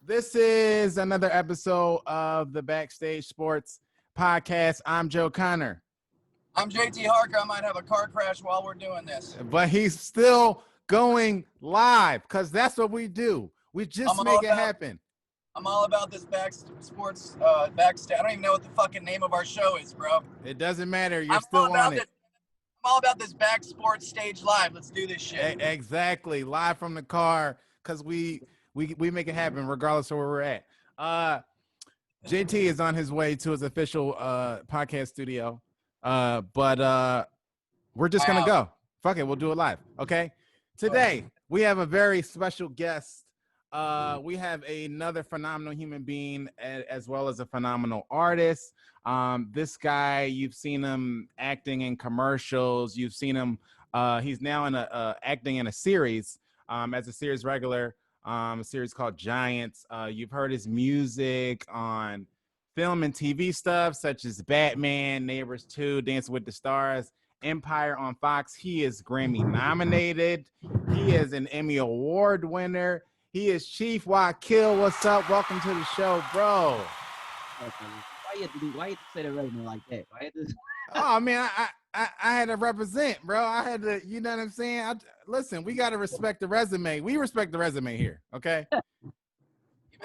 This is another episode of the Backstage Sports Podcast. I'm Joe Connor. I'm JT Harker. I might have a car crash while we're doing this. But he's still going live because that's what we do. We just make it happen. I'm all about this sports backstage. I don't even know what the fucking name of our show is, bro. It doesn't matter. You're still on it. I'm all about this back sports stage live. Let's do this shit. Exactly. Live from the car because we make it happen regardless of where we're at. JT is on his way to his official podcast studio. But we're just going to go. Fuck it. We'll do it live. Okay. Today, we have a very special guest. We have another phenomenal human being as well as a phenomenal artist. This guy, you've seen him acting in commercials. You've seen him. He's now acting in a series as a series regular, a series called Giants. You've heard his music on film and TV stuff such as Batman, Neighbors 2, Dancing with the Stars, Empire on Fox. He is Grammy nominated. He is an Emmy Award winner. He is Chief Wakil. What's up? Welcome to the show, bro. Why you have to say that right now like that? Oh man, I had to represent, bro. I had to, you know what I'm saying? Listen, we got to respect the resume. We respect the resume here, okay?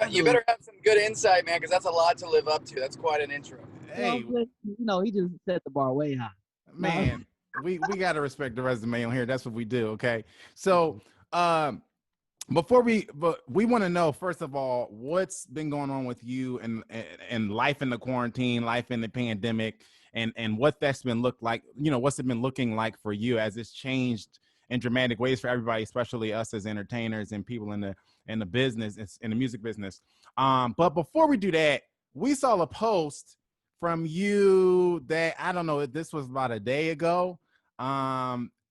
You better have some good insight, man, because that's a lot to live up to. That's quite an intro. Hey, he just set the bar way high. Man, we got to respect the resume on here. That's what we do, okay? So, but we want to know, first of all, what's been going on with you and life in the quarantine, life in the pandemic, and what that's been what's it been looking like for you as it's changed in dramatic ways for everybody, especially us as entertainers and people in the business, in the music business. But before we do that, we saw a post from you that, I don't know, this was about a day ago.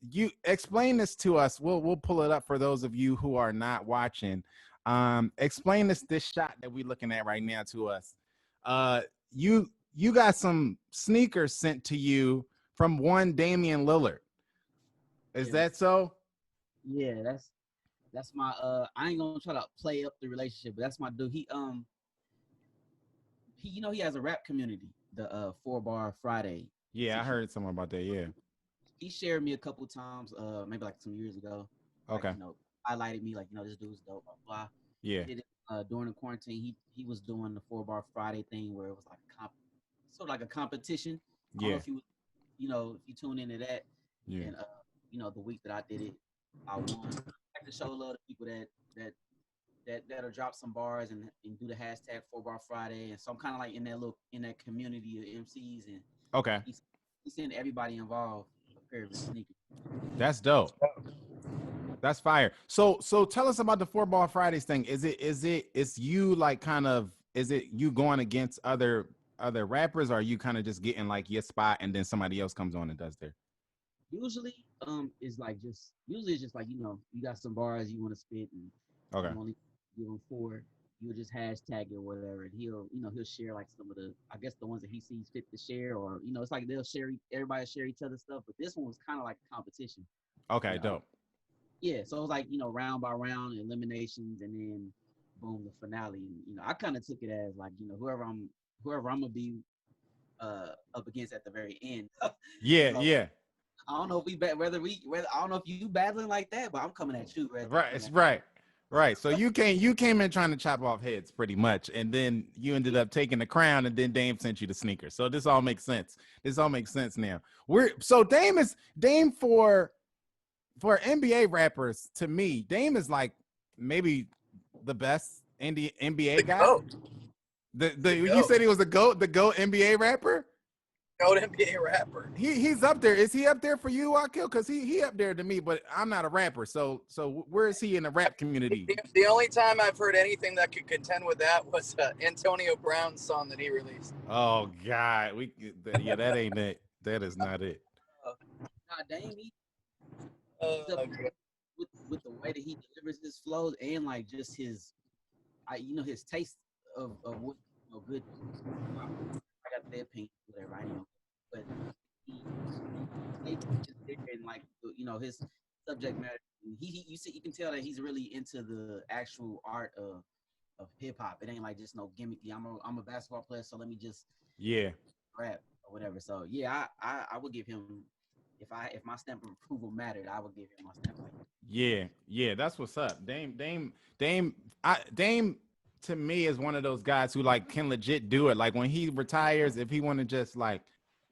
You explain this to us. We'll pull it up for those of you who are not watching. Explain this shot that we're looking at right now to us. You got some sneakers sent to you from one Damian Lillard. Is that so? Yeah, that's my I ain't gonna try to play up the relationship, but that's my dude. He he has a rap community, the 4 Bar Friday. Yeah, I heard something about that. Yeah. He shared me a couple times, maybe like some years ago. Okay. Like, highlighted me, like, this dude's dope, blah, blah. Yeah. He did it, during the quarantine. He was doing the 4 Bar Friday thing where it was like sort of like a competition. I don't know if you if you tune into that. Yeah. And the week that I did it, I won. I like to show love to people that'll drop some bars and do the hashtag 4 Bar Friday. And so I'm kind of like in that community of MCs, and okay. He's sending everybody involved a pair of sneakers. That's dope. That's fire. So tell us about the 4 Bar Fridays thing. Is you like is it you going against other rappers, or are you kind of just getting like your spot and then somebody else comes on and does their? Usually it's just like, you got some bars you want to spit, and okay, you only give him 4. You'll just hashtag it or whatever, and he'll share like some of the, I guess, the ones that he sees fit to share, or it's like everybody share each other's stuff. But this one was kind of like a competition. Okay, dope. Yeah, so it was like, round by round eliminations, and then boom, the finale. And I kind of took it as like, whoever I'm gonna be up against at the very end. Yeah, yeah. I don't know if I don't know if you battling like that, but I'm coming at you. Right. So you came in trying to chop off heads pretty much, and then you ended up taking the crown, and then Dame sent you the sneakers. So this all makes sense. Now. Dame for NBA rappers, to me, Dame is like maybe the best NBA guy. GOAT. You said he was the GOAT NBA rapper? GOAT NBA rapper. He's up there. Is he up there for you, Wakil? Because he up there to me, but I'm not a rapper. So where is he in the rap community? The only time I've heard anything that could contend with that was Antonio Brown's song that he released. Oh God, that ain't it. That is not it. Dame, with the way that he delivers his flows, and like just his taste of what good. I got their opinion, whatever, I know, but he just different, like his subject matter. You can tell that he's really into the actual art of hip hop. It ain't like just no gimmicky. I'm a basketball player, so let me just Yeah. rap or whatever. So yeah, I would give him if my stamp of approval mattered, I would give him my stamp. Yeah, that's what's up. Dame to me is one of those guys who like can legit do it. Like when he retires, if he want to just like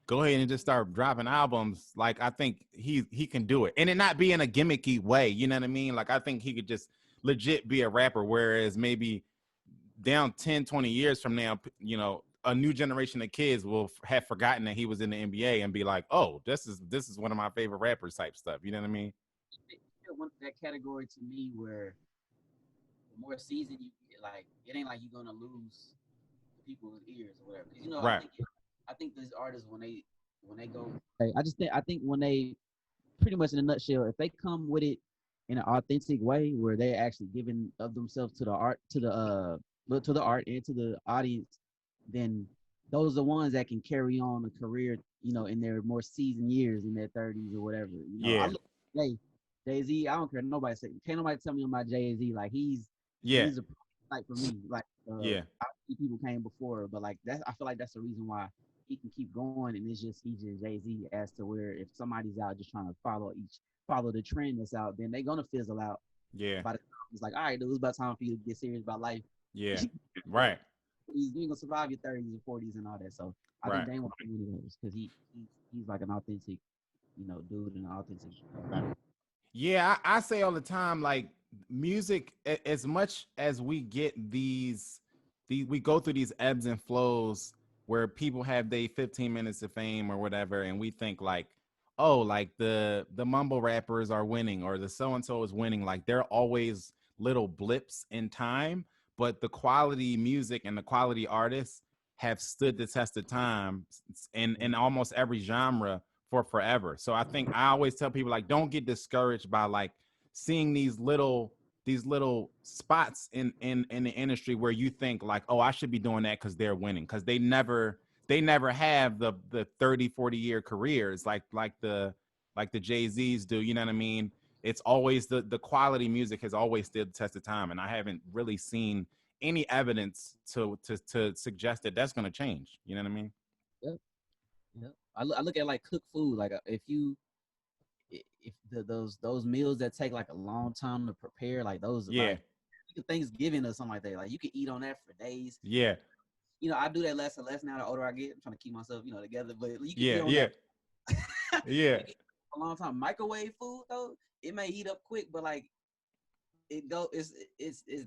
go ahead and just start dropping albums, like I think he can do it, and it not be in a gimmicky way. You know what I mean? Like I think he could just legit be a rapper. Whereas maybe down 10, 20 years from now, you know, a new generation of kids will have forgotten that he was in the NBA and be like, oh, this is one of my favorite rappers type stuff. You know what I mean? That category to me where the more season you get, like it ain't like you're gonna lose people's ears or whatever. You know, Right. I think these artists when they go, I think when they pretty much in a nutshell, if they come with it in an authentic way where they're actually giving of themselves to the art, to the art and to the audience, then those are the ones that can carry on a career, you know, in their more seasoned years, in their 30s or whatever. You know, I Yeah. look, hey, Jay-Z, I don't care. Nobody say, can't nobody tell me about Jay-Z. Like he's Yeah. a like for me. Like Yeah. people came before, but like that's I feel like that's the reason why he can keep going, and he's just Jay-Z. As to where if somebody's out just trying to follow the trend that's out, then they're gonna fizzle out. Yeah. By the time it's like, all right, dude, it's about time for you to get serious about life. Yeah. Right. You ain't gonna survive your 30s and 40s and all that. So I Right. think Dame will be one of those because he's like an authentic, you know, dude and an authentic rapper. Yeah, I say all the time, like music, as much as we get we go through these ebbs and flows where people have their 15 minutes of fame or whatever, and we think like, oh, like the mumble rappers are winning or the so and so is winning. Like they're always little blips in time, but the quality music and the quality artists have stood the test of time in almost every genre for forever. So I think I always tell people like don't get discouraged by like seeing these little spots in the industry where you think like, oh, I should be doing that because they're winning, because they never have the 30-40 year careers like the Jay-Z's do. You know what I mean? It's always the quality music has always stood the test of time, and I haven't really seen any evidence to suggest that that's going to change. You know what I mean? Yep. Yep. I look at like cook food. Like if those meals that take like a long time to prepare, like those Yeah. like Thanksgiving or something like that, like you can eat on that for days. Yeah. You know, I do that less and less now. The older I get, I'm trying to keep myself, you know, together. But you can eat Yeah. on Yeah. that. Yeah. A long time. Microwave food though, it may heat up quick, but like it's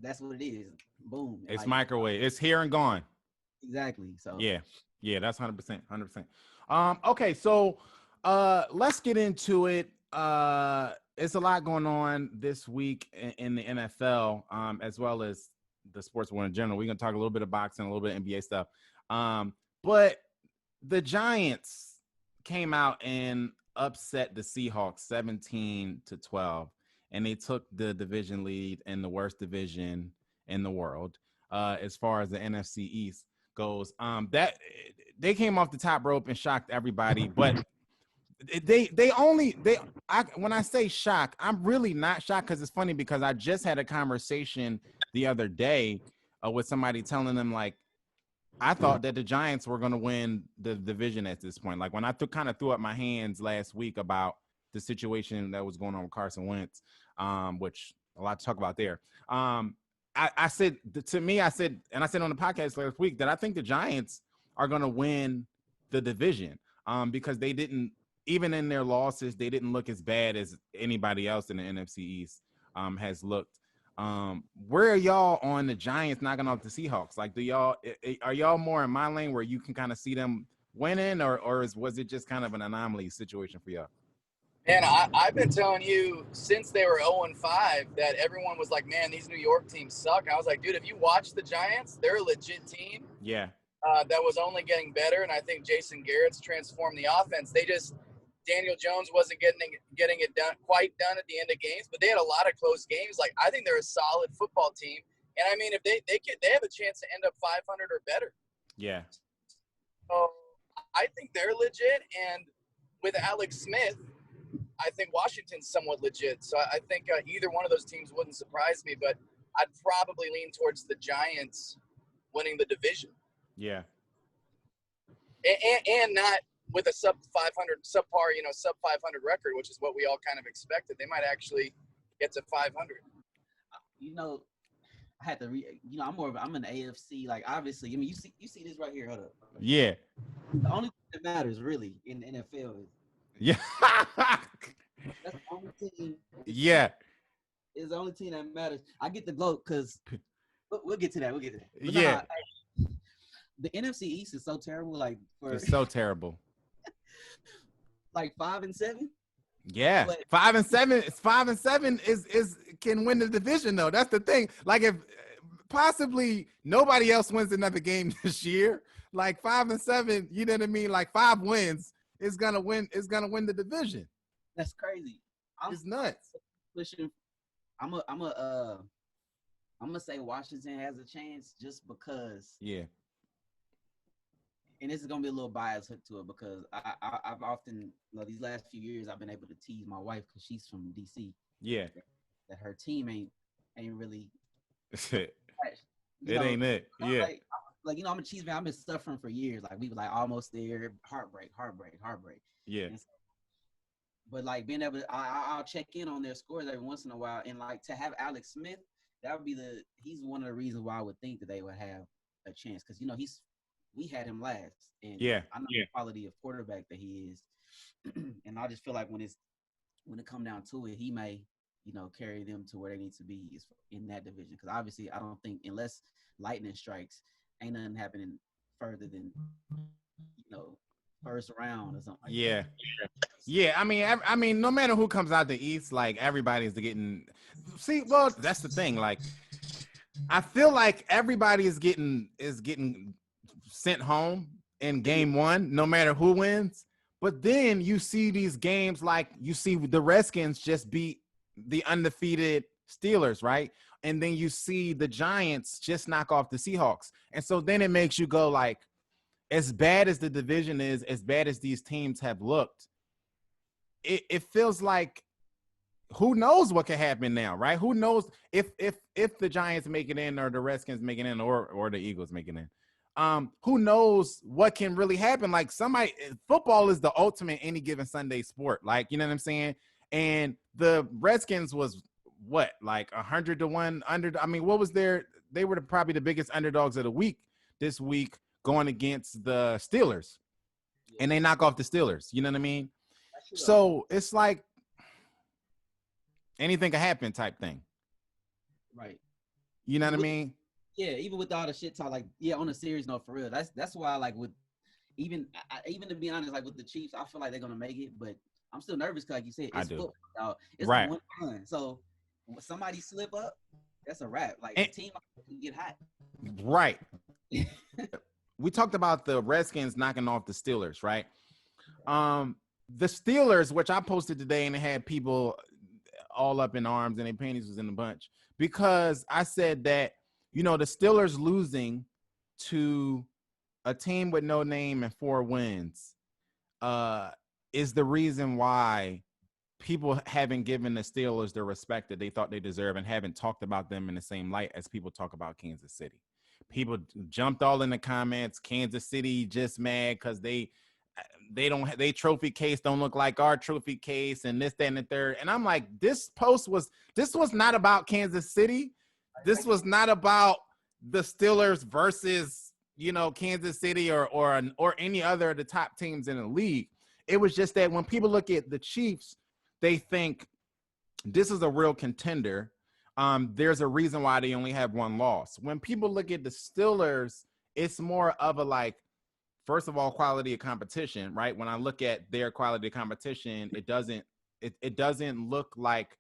that's what it is. Boom. It's like, microwave. It's here and gone. Exactly. So Yeah, that's 100%. Okay, so let's get into it. It's a lot going on this week in the NFL, as well as the sports world in general. We're gonna talk a little bit of boxing, a little bit of NBA stuff. But the Giants came out and upset the Seahawks 17-12, and they took the division lead in the worst division in the world, as far as the NFC East goes. That they came off the top rope and shocked everybody, but when I say shock, I'm really not shocked, because it's funny, because I just had a conversation the other day with somebody telling them like I thought that the Giants were going to win the division at this point. Like when I kind of threw up my hands last week about the situation that was going on with Carson Wentz, which a lot to talk about there. I said to me, I said on the podcast last week that I think the Giants are going to win the division, because they didn't, even in their losses, they didn't look as bad as anybody else in the NFC East has looked. Where are y'all on the Giants knocking off the Seahawks? Like, are y'all more in my lane where you can kind of see them winning, or was it just kind of an anomaly situation for y'all? Man, I've been telling you since they were 0-5 that everyone was like, man, these New York teams suck. I was like, dude, if you watch the Giants, they're a legit team. Yeah. That was only getting better, and I think Jason Garrett's transformed the offense. Daniel Jones wasn't getting it quite done at the end of games, but they had a lot of close games. Like, I think they're a solid football team, and I mean, if they have a chance to end up 500 or better. Yeah. So I think they're legit, and with Alex Smith, I think Washington's somewhat legit. So I think either one of those teams wouldn't surprise me. But I'd probably lean towards the Giants winning the division. Yeah. And not with a sub 500 record, which is what we all kind of expected. They might actually get to 500. I had to I'm an AFC, like, obviously. I mean, you see this right here. Hold up. Yeah. The only thing that matters really in the NFL is Yeah. that's the only team. Yeah. It's the only team that matters. I get the vote because we'll get to that. But yeah. The NFC East is so terrible. Like, It's so terrible. Like 5-7. Yeah, But 5-7. 5-7 is can win the division though. That's the thing. Like, if possibly nobody else wins another game this year, like 5-7, you know what I mean? Like 5 wins is gonna win. Is gonna win the division. That's crazy. It's nuts. I'm gonna say Washington has a chance just because. Yeah. And this is gonna be a little bias hook to it because I've often, these last few years, I've been able to tease my wife because she's from DC. Yeah. That her team ain't really. Ain't it. Yeah. I'm a Chiefs fan. I've been suffering for years. Like, we were like almost there. Heartbreak. Yeah. But like being able to, I'll check in on their scores every once in a while, and like to have Alex Smith, that would be he's one of the reasons why I would think that they would have a chance because we had him last, and I know the quality of quarterback that he is, and I just feel like when it come down to it, he may carry them to where they need to be in that division because obviously I don't think unless lightning strikes, ain't nothing happening further than first round or something like that. Yeah, I mean, no matter who comes out the East, like everybody's getting. See, well, that's the thing. Like, I feel like everybody is getting sent home in game one, no matter who wins. But then you see these games, like you see the Redskins just beat the undefeated Steelers, right? And then you see the Giants just knock off the Seahawks, and so then it makes you go like, as bad as the division is, as bad as these teams have looked, it feels like who knows what could happen now, right? Who knows if the Giants make it in or the Redskins make it in or the Eagles make it in. Who knows what can really happen? Like football is the ultimate any given Sunday sport. Like, you know what I'm saying? And the Redskins was what, like 100-1 under. I mean, what was they were probably the biggest underdogs of the week this week going against the Steelers, and they knock off the Steelers. You know what I mean? So it's like anything can happen type thing. Right. You know what I mean? Yeah, even with all the shit talk, like, on a serious note, for real. That's why, like, with even to be honest, like with the Chiefs, I feel like they're gonna make it, but I'm still nervous because, like you said, it's football. It's right. Like 1-1. So when somebody slip up, that's a wrap. Like, the team can get hot. Right. We talked about the Redskins knocking off the Steelers, right? The Steelers, which I posted today, and it had people all up in arms and their panties was in a bunch because I said that, the Steelers losing to a team with no name and 4 wins is the reason why people haven't given the Steelers the respect that they thought they deserve and haven't talked about them in the same light as people talk about Kansas City. People jumped all in the comments. Kansas City just mad because they trophy case don't look like our trophy case and this, that, and the third. And I'm like, this was not about Kansas City. This was not about the Steelers versus, Kansas City or any other of the top teams in the league. It was just that when people look at the Chiefs, they think this is a real contender. There's a reason why they only have 1 loss. When people look at the Steelers, it's more of a like, first of all, quality of competition, right? When I look at their quality of competition, it doesn't look like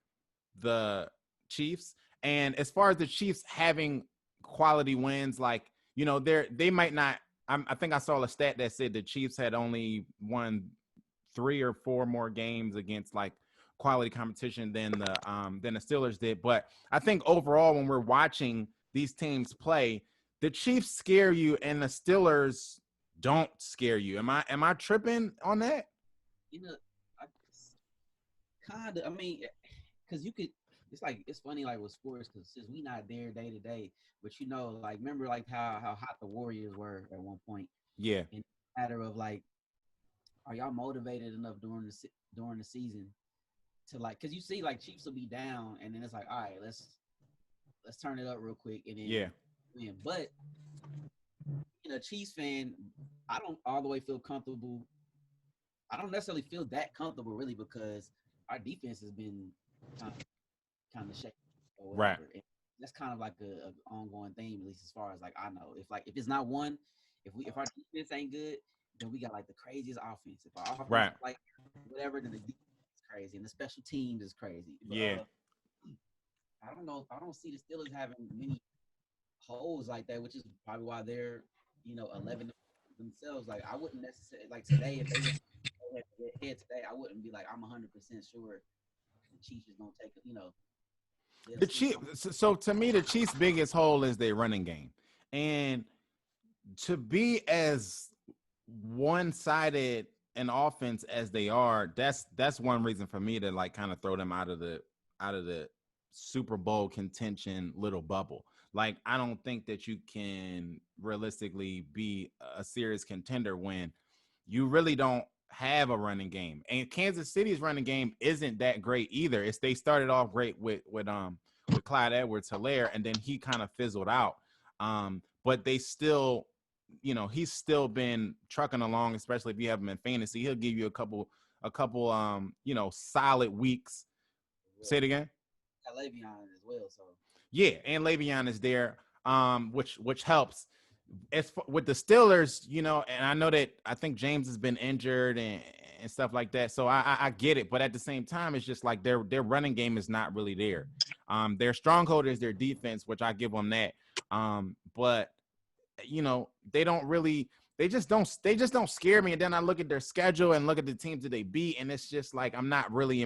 the Chiefs. And as far as the Chiefs having quality wins, like, they might not. I think I saw a stat that said the Chiefs had only won 3 or 4 more games against like quality competition than the Steelers did. But I think overall, when we're watching these teams play, the Chiefs scare you and the Steelers don't scare you. Am I tripping on that? I mean, because you could. it's funny like with sports because since we not there day to day, but you know, like remember like how hot the Warriors were at one point. Yeah. In a matter of like, are y'all motivated enough during the season to like, because you see like Chiefs will be down and then it's like, all right, let's turn it up real quick and then Yeah. win. But a Chiefs fan, I don't all the way feel comfortable. I don't necessarily feel that comfortable really because our defense has been kind of shaky or Right. whatever. And that's kind of like a ongoing theme, at least as far as like I know. If it's not one, if our defense ain't good, then we got like the craziest offense. If our offense Right. is like whatever, then the defense is crazy and the special teams is crazy. But, Yeah. I don't know. I don't see the Steelers having many holes like that, which is probably why they're 11 themselves. Like I wouldn't necessarily like today if they were head today, I wouldn't be like I'm 100% sure the Chiefs is gonna take it. The Chiefs. So to me, the Chiefs' biggest hole is their running game, and to be as one-sided an offense as they are, that's one reason for me to like kind of throw them out of the Super Bowl contention little bubble. Like I don't think that you can realistically be a serious contender when you really don't have a running game. And Kansas City's running game isn't that great either. They started off great with Clyde Edwards-Helaire, and then he kind of fizzled out. But they still, he's still been trucking along, especially if you have him in fantasy. He'll give you a couple solid weeks. Say it again. Got Le'Veon as well, so yeah, and Le'Veon is there, which helps. As with the Steelers, and I know that I think James has been injured and stuff like that, so I get it. But at the same time, it's just like their running game is not really there. Their stronghold is their defense, which I give them that. But they don't really. They just don't scare me. And then I look at their schedule and look at the teams that they beat, and it's just like I'm not really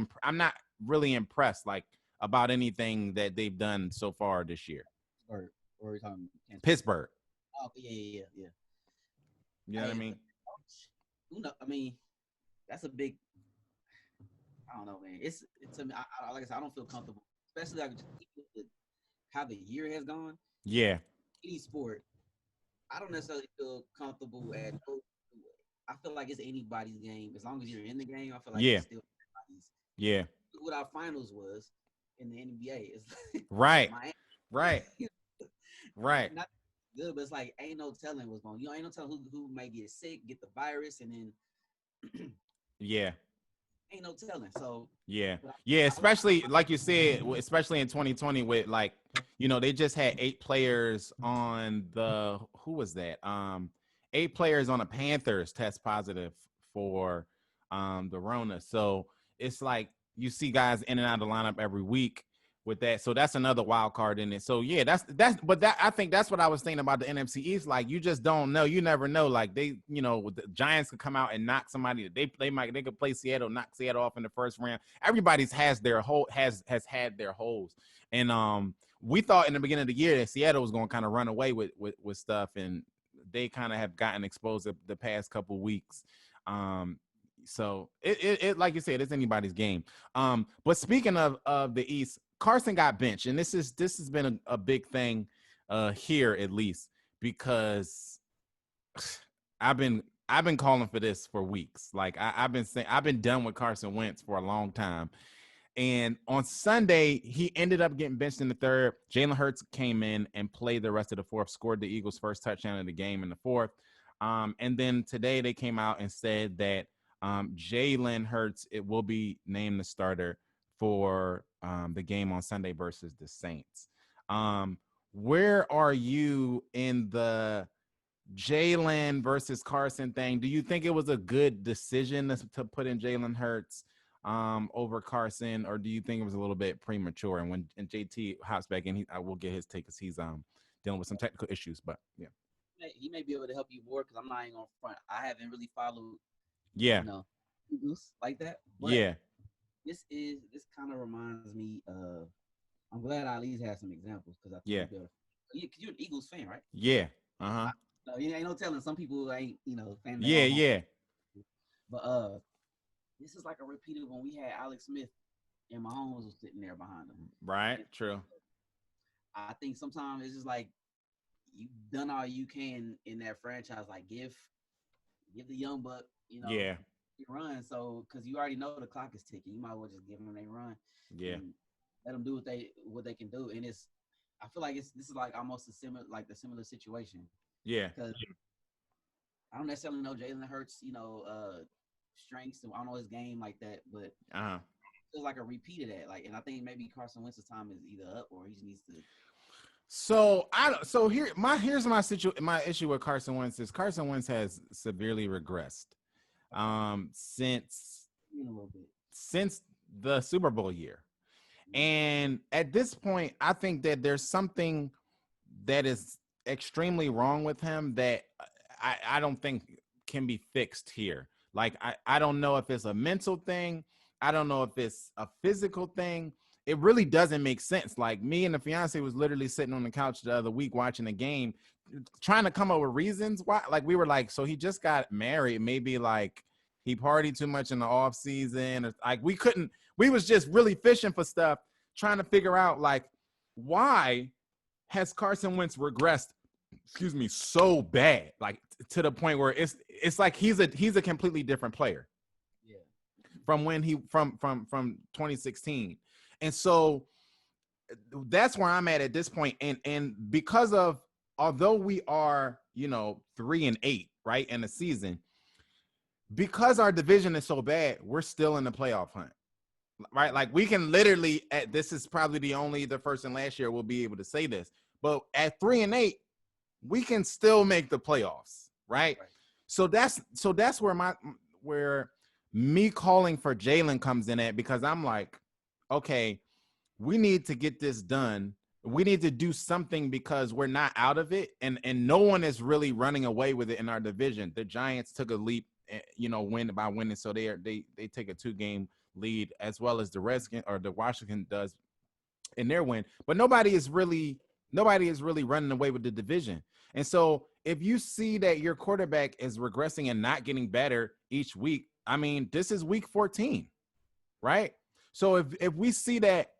impressed like about anything that they've done so far this year. Or are we talking Pittsburgh? Oh yeah. You know what I mean? I mean, that's a big. I don't know, man. It's like I said, I don't feel comfortable, especially like how the year has gone. Yeah. Any sport, I don't necessarily feel comfortable at. I feel like it's anybody's game as long as you're in the game. I feel like it's still anybody's. Yeah. What our finals was in the NBA is right. Miami. Right. Right. Not good, but it's like ain't no telling what's going. Ain't no telling who may get sick, get the virus, and then yeah. Ain't no telling. So yeah, especially like you said, especially in 2020 with like, they just had 8 players on the who was that? 8 players on the Panthers test positive for the Rona. So it's like you see guys in and out of the lineup every week with that. So that's another wild card in it. So yeah, but I think that's what I was thinking about the NFC East. Like you just don't know. You never know. Like the Giants could come out and knock somebody. They could play Seattle, knock Seattle off in the first round. Everybody's has had their holes. And we thought in the beginning of the year that Seattle was going to kind of run away with stuff, and they kind of have gotten exposed the past couple weeks. So it like you said, it's anybody's game. But speaking of the East, Carson got benched, and this has been a big thing here at least because I've been calling for this for weeks. Like I've been saying I've been done with Carson Wentz for a long time. And on Sunday, he ended up getting benched in the third. Jalen Hurts came in and played the rest of the fourth, scored the Eagles' first touchdown of the game in the fourth. And then today they came out and said that Jalen Hurts will be named the starter for the game on Sunday versus the Saints. Where are you in the Jalen versus Carson thing? Do you think it was a good decision to put in Jalen Hurts over Carson, or do you think it was a little bit premature? And when JT hops back in, I will get his take because he's dealing with some technical issues. But yeah, he may be able to help you more because I'm not even on front. I haven't really followed. Yeah. Like that. But yeah. This kind of reminds me of. I'm glad I at least had some examples because I think you're an Eagles fan, right? Yeah. You ain't no telling. Some people ain't fan. Yeah. But this is like a repeat of when we had Alex Smith and Mahomes was sitting there behind him. Right. And True. I think sometimes it's just like you've done all you can in that franchise. Like give the young buck, Yeah. run. So because you already know the clock is ticking, you might as well just give them a run Yeah. and let them do what they can do. And I feel like this is like almost the similar situation Yeah. because I don't necessarily know Jalen Hurts, strengths, and I don't know his game like that, but it's like a repeat of that. Like, and I think maybe Carson Wentz's time is either up or he just needs to. Here's my issue with Carson Wentz is Carson Wentz has severely regressed since the Super Bowl year. And at this point, I think that there's something that is extremely wrong with him that I don't think can be fixed here. Like, I don't know if it's a mental thing. I don't know if it's a physical thing. It really doesn't make sense. Like, me and the fiance was literally sitting on the couch the other week watching the game, trying to come up with reasons why. Like, we were like, so he just got married. Maybe like he partied too much in the off season. Or, like, we was just really fishing for stuff, trying to figure out like why has Carson Wentz regressed, so bad, like to the point where it's like he's a completely different player. Yeah. From when from 2016. And so that's where I'm at this point. And because of, although we are, 3-8, right, in the season, because our division is so bad, we're still in the playoff hunt. Right, like we can literally. This is probably the first and last year we'll be able to say this, but at 3-8, we can still make the playoffs, right? So that's where me calling for Jalen comes in at, because I'm like, okay, we need to get this done. We need to do something because we're not out of it, and no one is really running away with it in our division. The Giants took a leap, winning, so they take a 2-game lead, as well as the Redskins or the Washington does in their win, but nobody is really running away with the division. And so if you see that your quarterback is regressing and not getting better each week, I mean, this is week 14, right? So if we see that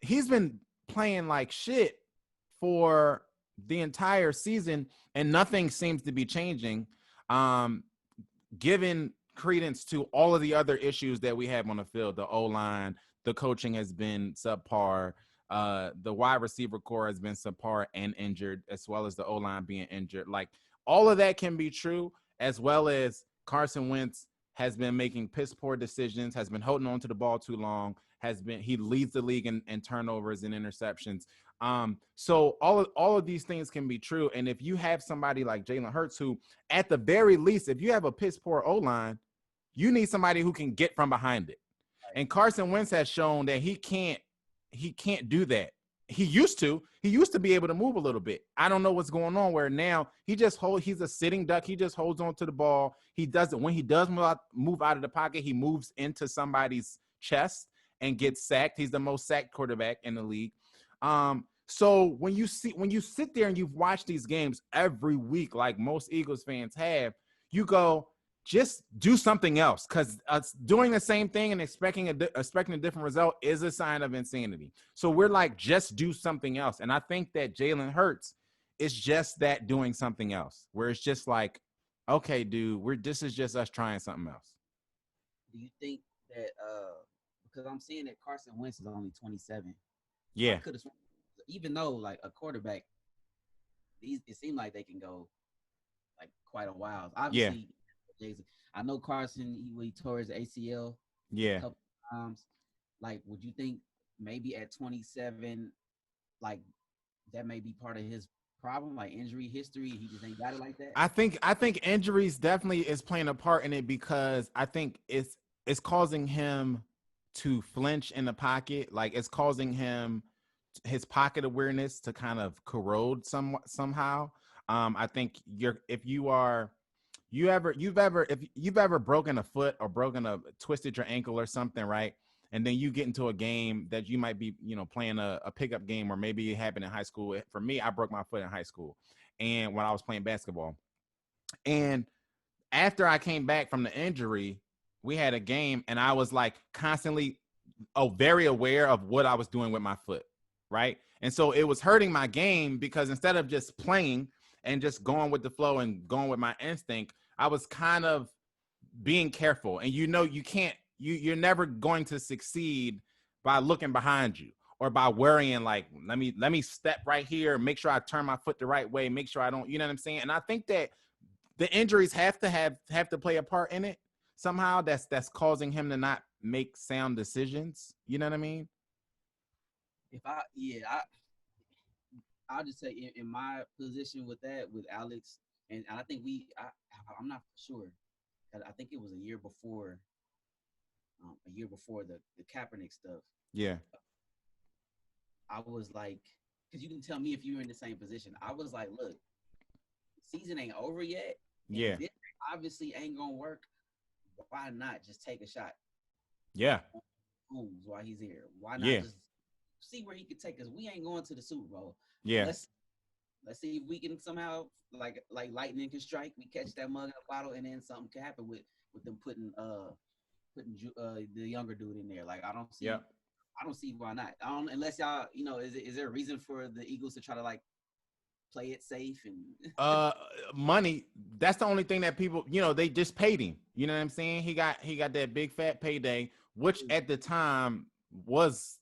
he's been playing like shit for the entire season and nothing seems to be changing, given credence to all of the other issues that we have on the field, the O-line, the coaching has been subpar, the wide receiver core has been subpar and injured, as well as the O-line being injured. Like, all of that can be true, as well as Carson Wentz has been making piss poor decisions, has been holding on to the ball too long, he leads the league in turnovers and interceptions. So all of these things can be true. And if you have somebody like Jalen Hurts, who at the very least, if you have a piss poor O-line, you need somebody who can get from behind it. And Carson Wentz has shown that he can't do that. He used to be able to move a little bit. I don't know what's going on where now he's a sitting duck. He just holds on to the ball. When he does move out of the pocket, he moves into somebody's chest and gets sacked. He's the most sacked quarterback in the league. So when you sit there and you've watched these games every week, like most Eagles fans have, you go, just do something else, because doing the same thing and expecting a different result is a sign of insanity. So we're like, just do something else. And I think that Jalen Hurts is just that, doing something else, where it's just like, okay, dude, this is just us trying something else. Do you think that because I'm seeing that Carson Wentz is only 27? Yeah. Even though like a quarterback, it seemed like they can go like quite a while. Obviously. Yeah. I know Carson, he tore his ACL a couple times. Like, would you think maybe at 27, like that may be part of his problem, like injury history? He just ain't got it like that. I think injuries definitely is playing a part in it, because I think it's causing him to flinch in the pocket. Like, it's causing his pocket awareness to kind of corrode somehow. I think if you've ever broken a foot or twisted your ankle or something, right? And then you get into a game that you might be, playing a pickup game, or maybe it happened in high school. For me, I broke my foot in high school, and when I was playing basketball. And after I came back from the injury, we had a game, and I was like constantly very aware of what I was doing with my foot, right? And so it was hurting my game because instead of just playing and just going with the flow and going with my instinct, I was kind of being careful. And you're never going to succeed by looking behind you or by worrying like, let me step right here, make sure I turn my foot the right way, make sure I don't, you know what I'm saying? And I think that the injuries have to play a part in it somehow. That's causing him to not make sound decisions. You know what I mean? I'll just say in my position with that, with Alex, and I think I'm not sure. I think it was a year before the Kaepernick stuff. Yeah. I was like, because you can tell me if you were in the same position. I was like, look, season ain't over yet. Yeah. This obviously ain't gonna work. Why not just take a shot? Yeah. While he's here, why not just see where he could take us? We ain't going to the Super Bowl. Yeah. Let's see if we can somehow like lightning can strike. We catch that mug in a bottle, and then something can happen with them putting the younger dude in there. Like I don't see. Yeah. I don't see why not. Unless y'all, is there a reason for the Eagles to try to like play it safe and money? That's the only thing that people, they just paid him. You know what I'm saying? He got that big fat payday, which at the time was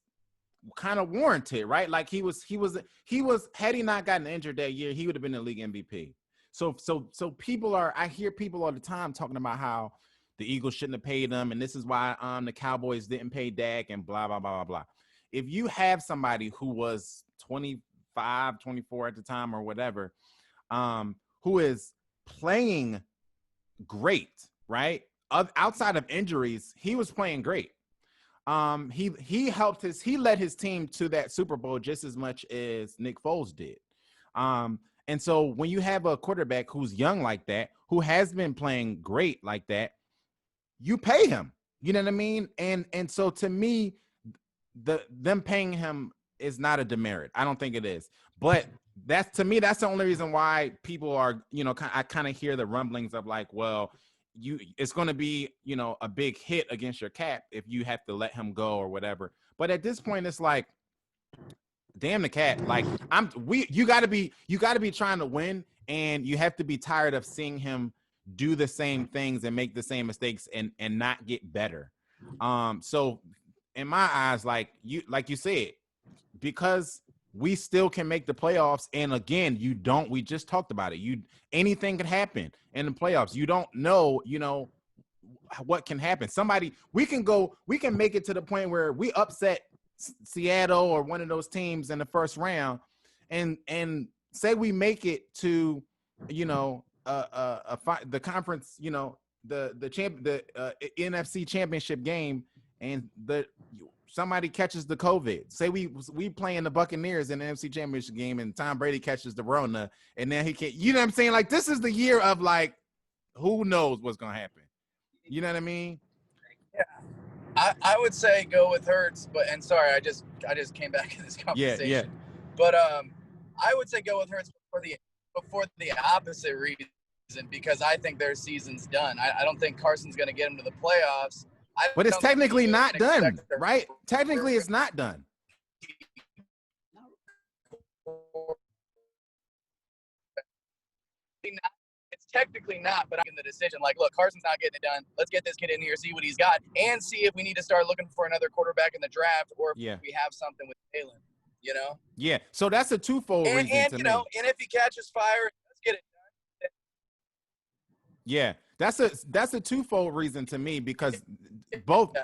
kind of warranted, right? Like he was had he not gotten injured that year, he would have been the league MVP. So I hear people all the time talking about how the Eagles shouldn't have paid him, and this is why the Cowboys didn't pay Dak and blah, blah, blah, blah, blah. If you have somebody who was 25, 24 at the time or whatever, who is playing great, right? Outside of injuries, he was playing great. He led his team to that Super Bowl just as much as Nick Foles did. And so when you have a quarterback who's young like that, who has been playing great like that, you pay him. You know what I mean? And so to me, them paying him is not a demerit. I don't think it is. But that's the only reason why people are, I kind of hear the rumblings of like, well, it's going to be, a big hit against your cap if you have to let him go or whatever. But at this point, it's like, damn the cat. Like you got to be trying to win, and you have to be tired of seeing him do the same things and make the same mistakes and not get better. So in my eyes, like you said, because we still can make the playoffs. And again, we just talked about it. Anything can happen in the playoffs. You don't know, what can happen. We can make it to the point where we upset Seattle or one of those teams in the first round and say we make it to, the conference, the NFC championship game, and somebody catches the COVID. Say we playing the Buccaneers in the NFC championship game, and Tom Brady catches the Rona, and then he can't. You know what I'm saying? Like this is the year of like, who knows what's gonna happen? You know what I mean? Yeah, I would say go with Hurts, and sorry, I just came back in this conversation. Yeah. But I would say go with Hurts before the opposite reason, because I think their season's done. I don't think Carson's going to get them to the playoffs. But it's technically not done, right? Technically, it's not done. It's technically not, but I'm in the decision. Like, look, Carson's not getting it done. Let's get this kid in here, see what he's got, and see if we need to start looking for another quarterback in the draft, or if we have something with Jalen. Yeah. So that's a twofold reason to me. And if he catches fire, let's get it done. Yeah, that's a twofold reason to me, because both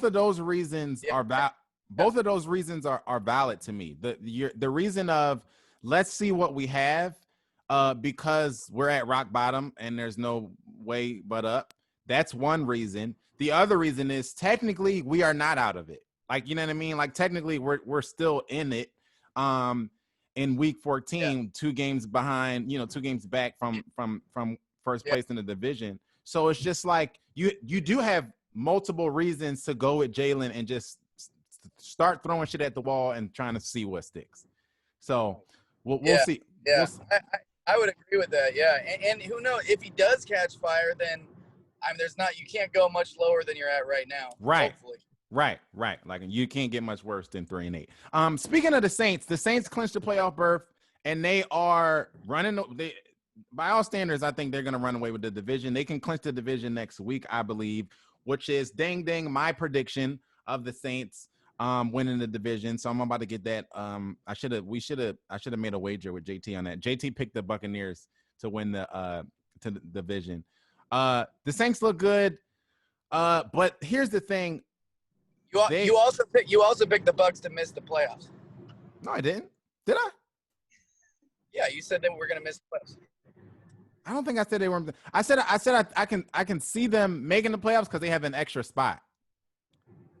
of those reasons are both of those reasons are valid to me. The reason of let's see what we have, because we're at rock bottom and there's no way but up. That's one reason. The other reason is technically we are not out of it. Like, you know what I mean? Like technically we're still in it. In week 14, 2 games behind, 2 games back from first place in the division. So it's just like you do have multiple reasons to go with Jalen and just start throwing shit at the wall and trying to see what sticks. So we'll see. Yeah, we'll see. I would agree with that. Yeah, and who knows if he does catch fire, then you can't go much lower than you're at right now. Right. Hopefully. Right. Like you can't get much worse than 3-8. Speaking of the Saints clinched the playoff berth, and they are running. By all standards, I think they're going to run away with the division. They can clinch the division next week, I believe, which is ding my prediction of the Saints winning the division. So I'm about to get that. I should have made a wager with JT on that. JT picked the Buccaneers to win the division. The Saints look good, but here's the thing. You also picked the Bucs to miss the playoffs. No, I didn't. Did I? Yeah, you said that we're going to miss the playoffs. I don't think I said they were. I said I can see them making the playoffs because they have an extra spot.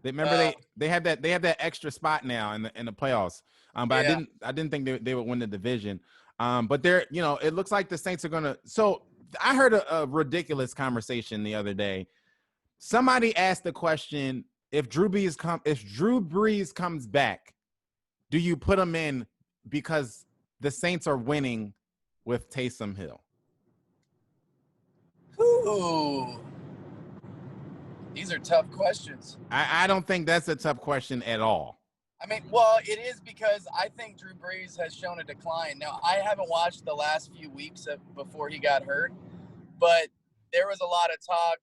They have that extra spot now in the playoffs. But yeah. I didn't think they would win the division. But they're, it looks like the Saints are gonna. So I heard a ridiculous conversation the other day. Somebody asked the question: if Drew Brees comes back, do you put him in because the Saints are winning with Taysom Hill? Ooh. These are tough questions. I don't think that's a tough question at all. I mean, well, it is because I think Drew Brees has shown a decline. Now, I haven't watched the last few weeks before he got hurt, but there was a lot of talk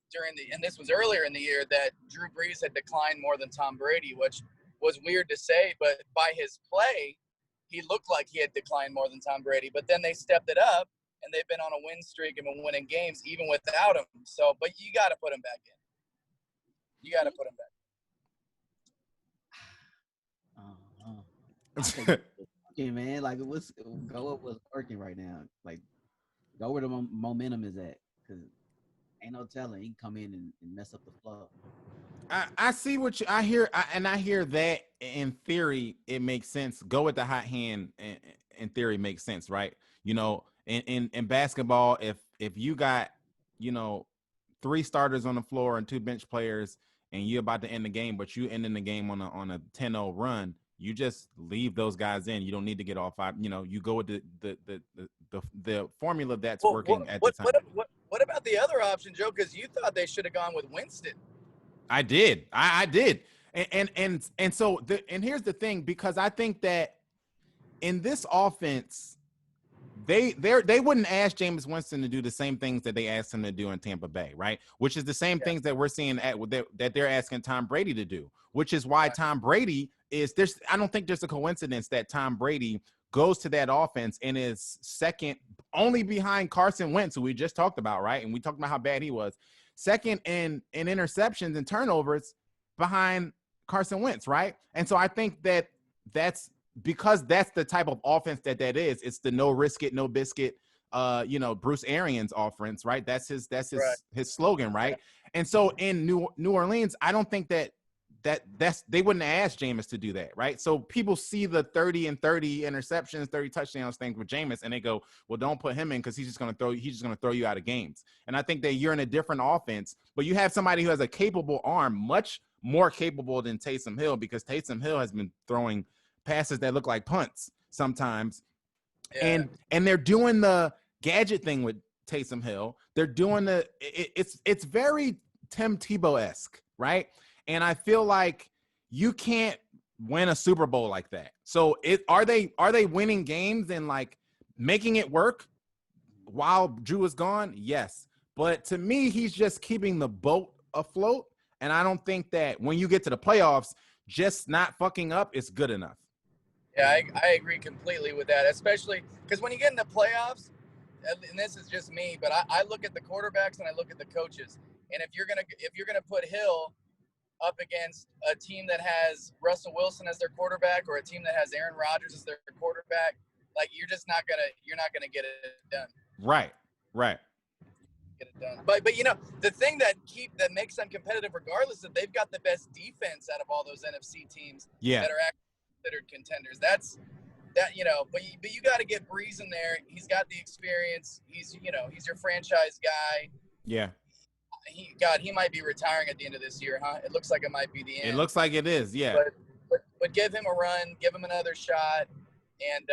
and this was earlier in the year, that Drew Brees had declined more than Tom Brady, which was weird to say, but by his play, he looked like he had declined more than Tom Brady. But then they stepped it up, and they've been on a win streak and been winning games even without him. So, but you got to put him back in. You got to put him back. Okay, man. Like, go up what's working right now. Like, go where the momentum is at, because ain't no telling. He can come in and mess up the flow. I see what I hear, and I hear that in theory it makes sense. Go with the hot hand. In theory, makes sense, right? In basketball, if you got 3 starters on the floor and 2 bench players, and you're about to end the game, but you ending the game on a 10-0 run, you just leave those guys in. You don't need to get all 5. You go with the formula that's working at the time. What about the other option, Joe? Because you thought they should have gone with Winston. I did. I did. And so here's the thing, because I think that in this offense, they wouldn't ask Jameis Winston to do the same things that they asked him to do in Tampa Bay, right? Which is the same things that we're seeing that they're asking Tom Brady to do, which is why Tom Brady is there's. I don't think there's a coincidence that Tom Brady goes to that offense and is second only behind Carson Wentz, who we just talked about, right? And we talked about how bad he was. Second in interceptions and turnovers behind Carson Wentz, right? And so I think that's because that's the type of offense that is. It's the no risk it, no biscuit, Bruce Arians offense, right? That's his slogan, right? And so in New Orleans, I don't think that's they wouldn't ask Jameis to do that, right? So people see the 30 and 30 interceptions, 30 touchdowns things with Jameis, and they go, well, don't put him in because he's just gonna throw you out of games. And I think that you're in a different offense, but you have somebody who has a capable arm, much more capable than Taysom Hill, because Taysom Hill has been throwing passes that look like punts sometimes. Yeah. And they're doing the gadget thing with Taysom Hill. They're doing it's very Tim Tebow-esque, right? And I feel like you can't win a Super Bowl like that. So are they winning games and like making it work while Drew is gone? Yes. But to me, he's just keeping the boat afloat. And I don't think that when you get to the playoffs, just not fucking up is good enough. Yeah, I agree completely with that, especially because when you get in the playoffs, and this is just me, but I look at the quarterbacks and I look at the coaches. And if you're gonna put Hill up against a team that has Russell Wilson as their quarterback, or a team that has Aaron Rodgers as their quarterback, like you're not gonna get it done. Right. Get it done. But the thing that makes them competitive, regardless, is that they've got the best defense out of all those NFC teams that are actually considered contenders. But you got to get Brees in there. He's got the experience. He's your franchise guy. Yeah. He might be retiring at the end of this year, huh? It looks like it might be the end. It looks like it is, yeah. But give him a run, give him another shot, and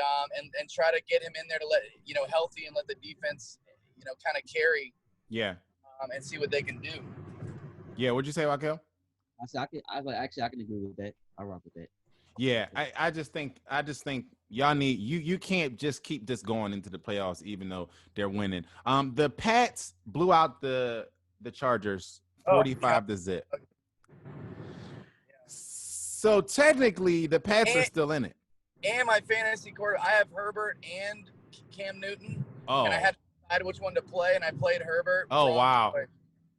try to get him in there to let healthy and let the defense kind of carry. Yeah. And see what they can do. Yeah. What'd you say, Wakil? I can agree with that. I rock with that. Yeah, I just think y'all need you can't just keep this going into the playoffs even though they're winning. The Pats blew out the Chargers Oh, yeah. 45-0. So technically the Pats are And, still in it. and my fantasy quarter, I have Herbert and Cam Newton, and I Oh. had to decide which one to play, and I played Herbert. Oh, wow. Choice.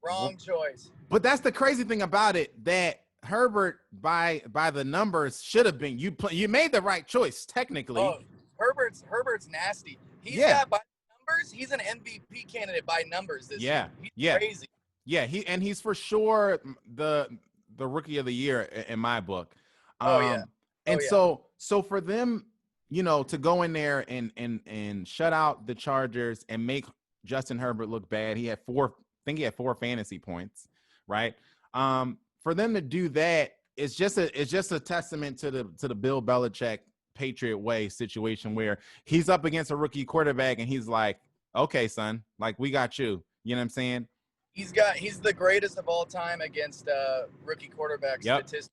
Wrong choice. But that's the crazy thing about it, that Herbert by the numbers should have been you made the right choice technically. Oh, Herbert's nasty. He's got by numbers. He's an MVP candidate by numbers this year. He's crazy. Yeah, he's for sure the rookie of the year in my book. So for them, to go in there and shut out the Chargers and make Justin Herbert look bad. He had 4 fantasy points, right? For them to do that, it's just a testament to the Bill Belichick Patriot way situation where he's up against a rookie quarterback and he's like, okay, son, like we got you. You know what I'm saying? He's the greatest of all time against rookie quarterbacks. Statistics,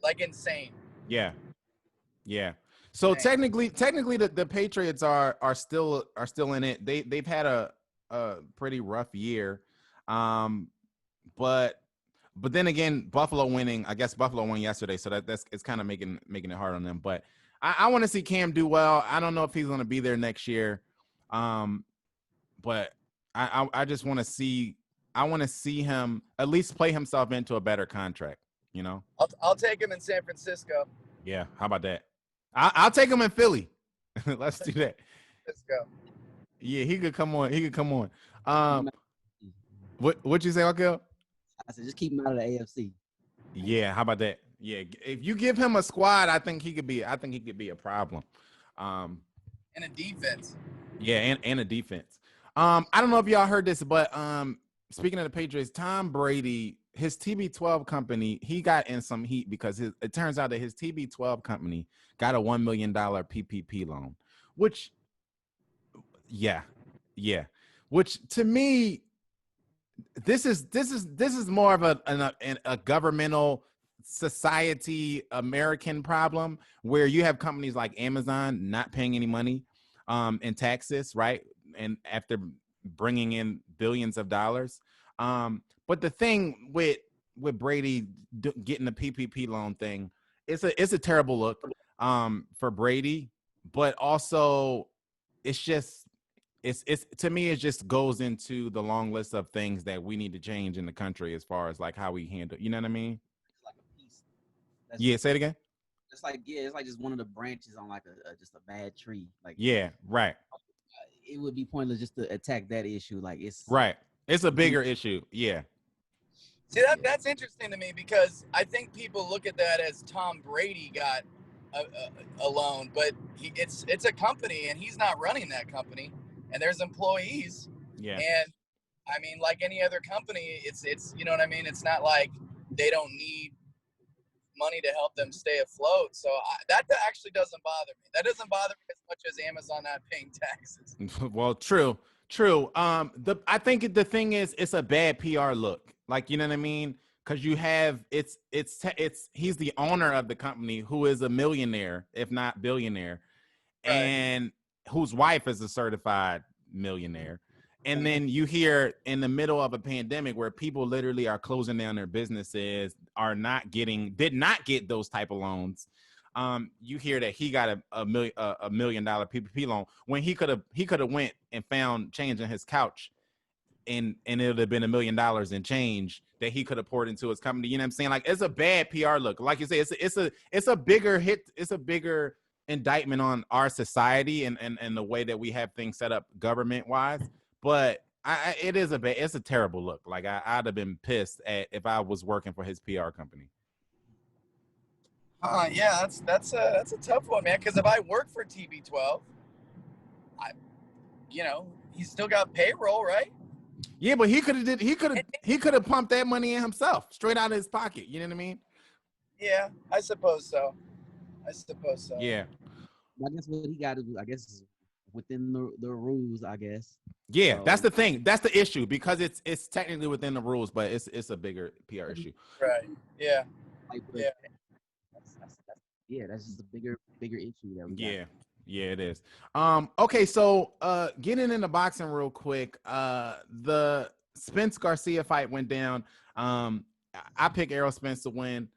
like insane. Yeah. So technically the Patriots are still in it. They've had a pretty rough year. But then again, Buffalo winning, I guess Buffalo won yesterday, so it's kind of making it hard on them. But I want to see Cam do well. I don't know if he's going to be there next year. But I just want to see him at least play himself into a better contract, I'll take him in San Francisco. Yeah, how about that? I'll take him in Philly. Let's do that. Let's go. Yeah, he could come on. What'd you say, Wakil? I said just keep him out of the AFC. Yeah, how about that? Yeah, if you give him a squad, I think he could be a problem. And a defense. Yeah, and a defense. I don't know if y'all heard this, but speaking of the Patriots, Tom Brady, his TB12 company, he got in some heat because it turns out that his TB12 company got a $1 million PPP loan, which to me, this is more of a governmental society American problem where you have companies like Amazon not paying any money in taxes, right? And after bringing in billions of dollars. But the thing with Brady getting the PPP loan thing, it's a terrible look for Brady, but also it's to me, it just goes into the long list of things that we need to change in the country as far as like how we handle, you know what I mean? It's like a piece. Yeah, say it again. It's like just one of the branches on like just a bad tree. Like right. It would be pointless just to attack that issue. Like it's right. It's a bigger issue. Yeah. See, that's interesting to me because I think people look at that as Tom Brady got a loan, but it's a company and he's not running that company. And there's employees. Yeah. And I mean, like any other company, it's you know what I mean? It's not like they don't need money to help them stay afloat. So that actually doesn't bother me. That doesn't bother me as much as Amazon not paying taxes. Well, true. I think the thing is, it's a bad PR look. Like, you know what I mean? Because you have he's the owner of the company who is a millionaire, if not billionaire, Right. and whose wife is a certified millionaire. And then you hear in the middle of a pandemic where people literally are closing down their businesses, did not get those type of loans. You hear that he got a $1 million PPP loan when he could have went and found change in his couch, and it would have been $1 million in change that he could have poured into his company. You know what I'm saying? Like, it's a bad PR look. Like you say, it's a bigger hit. It's a bigger indictment on our society and the way that we have things set up government wise. But it's a terrible look. Like I'd have been pissed if I was working for his PR company. Yeah, that's a tough one, man. Because if I work for TB12, he's still got payroll, right? Yeah, but he could have pumped that money in himself, straight out of his pocket. You know what I mean? Yeah, I suppose so. Yeah. I guess what he got to do, I guess, is within the rules, I guess. Yeah, So, that's the thing. That's the issue because it's technically within the rules, but it's a bigger PR issue. Right. Yeah. like, but Yeah. that's just a bigger issue that we got. Yeah, it is. Okay, so getting into boxing real quick. The Spence Garcia fight went down. I picked Errol Spence to win.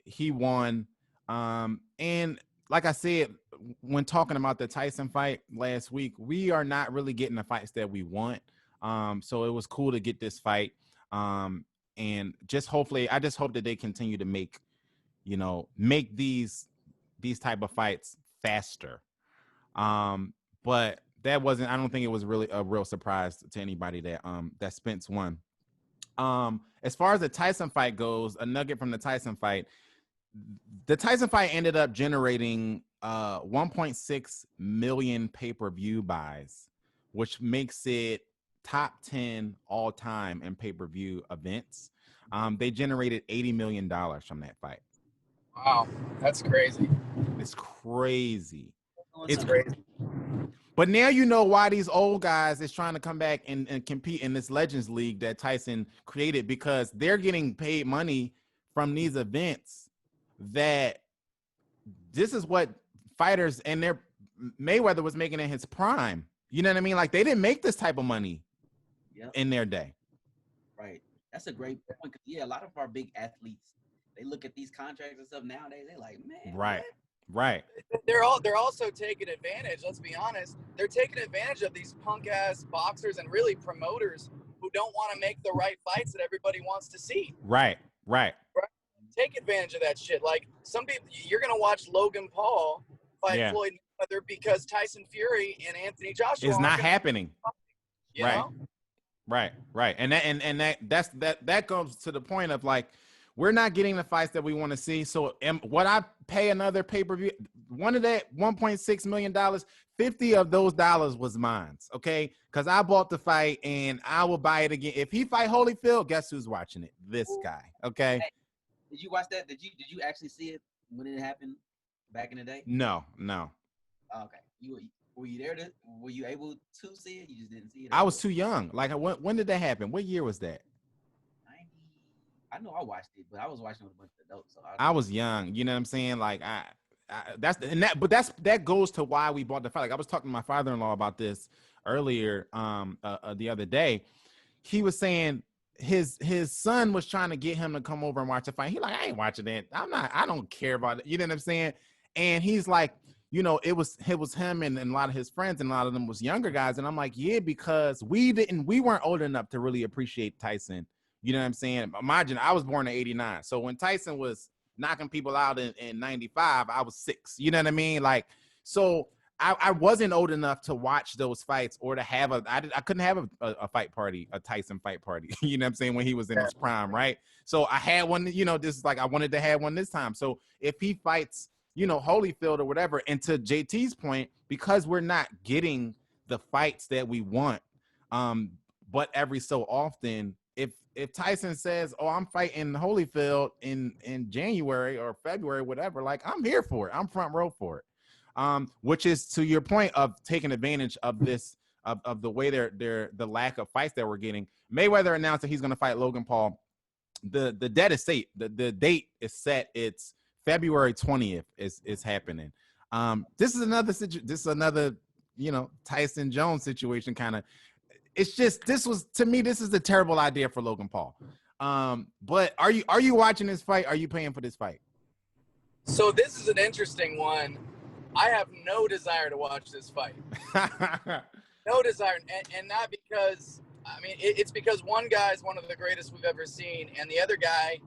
He won. And like I said, when talking about the Tyson fight last week, we are not really getting the fights that we want. So it was cool to get this fight. And just hopefully, I just hope that they continue to make these type of fights faster. But that wasn't, I don't think it was really a real surprise to anybody that Spence won. As far as the Tyson fight goes, a nugget from the Tyson fight ended up generating 1.6 million pay-per-view buys, which makes it top 10 all time in pay-per-view events. They generated $80 million from that fight. Wow, that's crazy. It's crazy. It's crazy. But now you know why these old guys is trying to come back and compete in this Legends League that Tyson created, because they're getting paid money from these events. That this is what fighters and their Mayweather was making in his prime. You know what I mean? Like, they didn't make this type of money in their day. Right. That's a great point. Yeah, a lot of our big athletes, they look at these contracts and stuff nowadays. They're like, man, right. what? Right. They're also taking advantage. Let's be honest. They're taking advantage of these punk ass boxers and really promoters who don't want to make the right fights that everybody wants to see. Right. Take advantage of that shit. Like, some people, you're gonna watch Logan Paul fight Floyd Mayweather because Tyson Fury and Anthony Joshua is not happening. You know? Right. And that goes to the point of, like, we're not getting the fights that we want to see. So what I pay another pay-per-view, one of that $1.6 million, 50 of those dollars was mine. Okay. Cause I bought the fight and I will buy it again. If he fight Holyfield, guess who's watching it? This guy. Okay. Hey, did you watch that? Did you actually see it when it happened back in the day? No. Oh, okay. Were you there were you able to see it? You just didn't see it? I was too young. Like, when did that happen? What year was that? I know I watched it, but I was watching with a bunch of adults. So I was young. You know what I'm saying? Like, that goes to why we bought the fight. Like, I was talking to my father-in-law about this earlier, the other day. He was saying his son was trying to get him to come over and watch the fight. He like, I ain't watching it. I don't care about it. You know what I'm saying? And he's like, it was him and a lot of his friends, and a lot of them was younger guys. And I'm like, yeah, because we weren't old enough to really appreciate Tyson. You know what I'm saying? Imagine, I was born in 89. So when Tyson was knocking people out in 95, I was 6. You know what I mean? Like, so I wasn't old enough to watch those fights or to have I couldn't have a fight party, a Tyson fight party. You know what I'm saying? When he was in his prime, right? So I had one, this is like, I wanted to have one this time. So if he fights, Holyfield or whatever, and to JT's point, because we're not getting the fights that we want, but every so often, if Tyson says, oh, I'm fighting Holyfield in January or February, whatever, like, I'm here for it. I'm front row for it. Which is to your point of taking advantage of this, of the way the lack of fights that we're getting. Mayweather announced that he's going to fight Logan Paul. The date is set. The date is set. It's February 20th is happening. This is another Tyson Jones situation kind of. It's just, this is a terrible idea for Logan Paul. But are you watching this fight? Are you paying for this fight? So this is an interesting one. I have no desire to watch this fight. No desire. And not because, it's because one guy is one of the greatest we've ever seen, and the other guy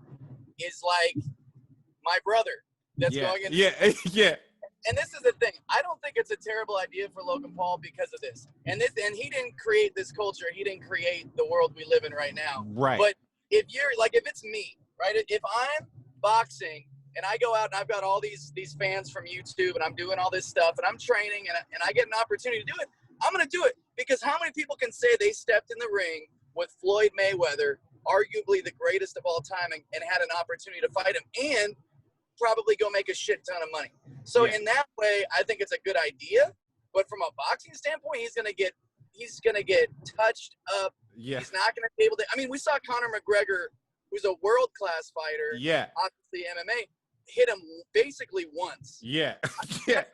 is like my brother that's going in. Yeah. And this is the thing. I don't think it's a terrible idea for Logan Paul because of this. And he didn't create this culture. He didn't create the world we live in right now. Right. But if it's me, right? If I'm boxing and I go out and I've got all these fans from YouTube and I'm doing all this stuff and I'm training and I get an opportunity to do it, I'm going to do it. Because how many people can say they stepped in the ring with Floyd Mayweather, arguably the greatest of all time, and had an opportunity to fight him and probably go make a shit ton of money. So in that way, I think it's a good idea. But from a boxing standpoint, he's gonna get touched up. Yeah. He's not gonna be able to. I mean, we saw Conor McGregor, who's a world-class fighter. Yeah. Obviously, MMA hit him basically once. Yeah. Yeah.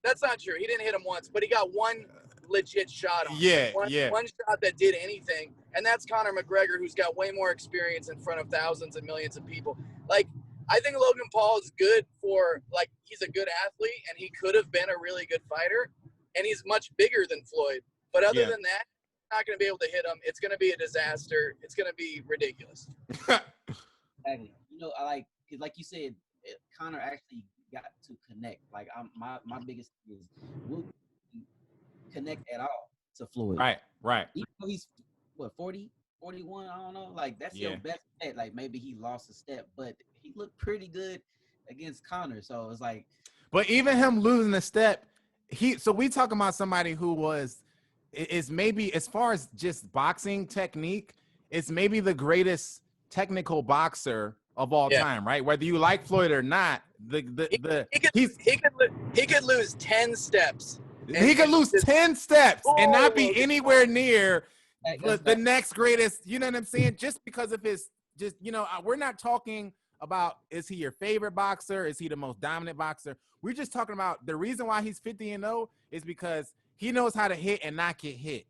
That's not true. He didn't hit him once, but he got one legit shot on him. Yeah. One shot that did anything, and that's Conor McGregor, who's got way more experience in front of thousands and millions of people. Like, I think Logan Paul is good for, like, he's a good athlete, and he could have been a really good fighter, and he's much bigger than Floyd. But other than that, not going to be able to hit him. It's going to be a disaster. It's going to be ridiculous. Exactly. You know, like you said, Conor actually got to connect. Like, my biggest thing is, will he connect at all to Floyd? Right. Even though he's, 40, 41, I don't know. Like, that's your best bet. Like, maybe he lost a step, but he looked pretty good against Conor. So it's like. But even him losing a step, so we talking about somebody who is maybe, as far as just boxing technique, it's maybe the greatest technical boxer of all time, right? Whether you like Floyd or not, he could lose 10 steps. He could lose 10 steps and not be anywhere near the next greatest. You know what I'm saying? Just because of his, we're not talking about, is he your favorite boxer? Is he the most dominant boxer? We're just talking about the reason why he's 50-0 is because he knows how to hit and not get hit.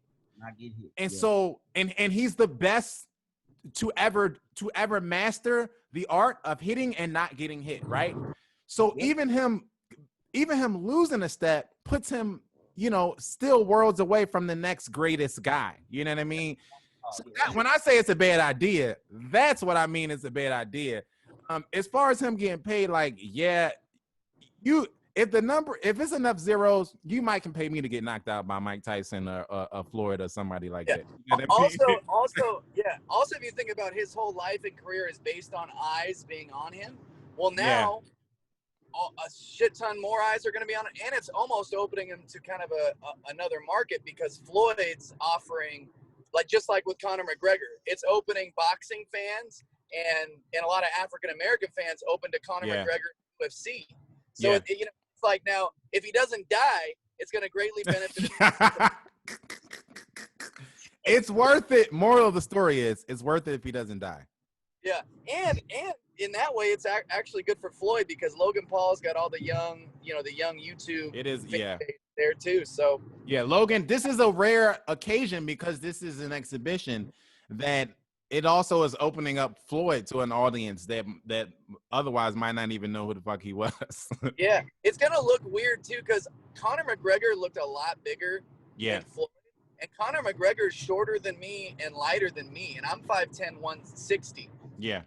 And so, and he's the best to ever master the art of hitting and not getting hit, right? So even him losing a step puts him, still worlds away from the next greatest guy. You know what I mean? So when I say it's a bad idea, that's what I mean. It's a bad idea. As far as him getting paid, like, if it's enough zeros, you might can pay me to get knocked out by Mike Tyson or Floyd or somebody like that. You know Also, if you think about his whole life and career is based on eyes being on him. Well, now a shit ton more eyes are going to be on it, and it's almost opening him to kind of another market because Floyd's offering, just like with Conor McGregor, it's opening boxing fans and a lot of African American fans open to Conor McGregor UFC. So it's like, now if he doesn't die, it's going to greatly benefit him. It's worth it. Moral of the story is, it's worth it if he doesn't die. Yeah, and in that way, it's actually good for Floyd because Logan Paul's got all the young YouTube. It is, there too. So Logan, this is a rare occasion because this is an exhibition that it also is opening up Floyd to an audience that otherwise might not even know who the fuck he was. Yeah, it's gonna look weird too because Conor McGregor looked a lot bigger than Floyd. And Conor McGregor is shorter than me and lighter than me, and I'm 5'10", 160. Yeah.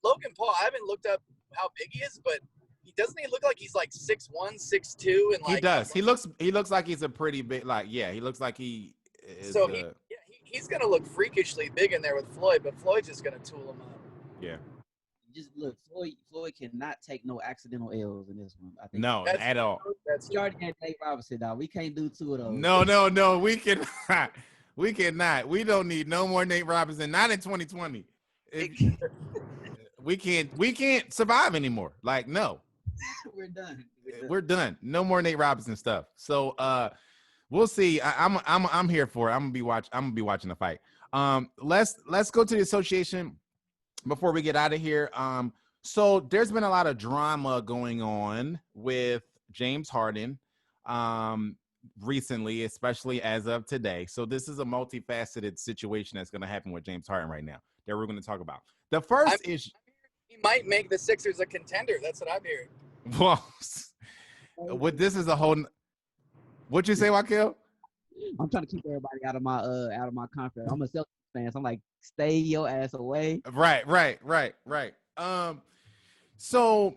Logan Paul, I haven't looked up how big he is, but doesn't he look like he's like 6'1", 6'2", and like. He does. He looks like he's a pretty big. He looks like he is. So he's gonna look freakishly big in there with Floyd, but Floyd's just gonna tool him up. Yeah. Just look, Floyd cannot take no accidental L's in this one. I think. No, at all. That's already had Nate Robinson now. We can't do two of those. No, we cannot. We cannot. We don't need no more Nate Robinson. Not in 2020. We can't survive anymore. Like, no. We're done. No more Nate Robinson stuff. So we'll see. I'm here for it. I'm gonna be watching the fight. Let's go to the association before we get out of here. So there's been a lot of drama going on with James Harden recently, especially as of today. So this is a multifaceted situation that's going to happen with James Harden right now that we're going to talk about. The first issue, he might make the Sixers a contender. That's what I'm hearing. Well, this is a whole. What'd you say, Wakil? I'm trying to keep everybody out of my conference. I'm a Celtics fan, so I'm like, stay your ass away. Right. So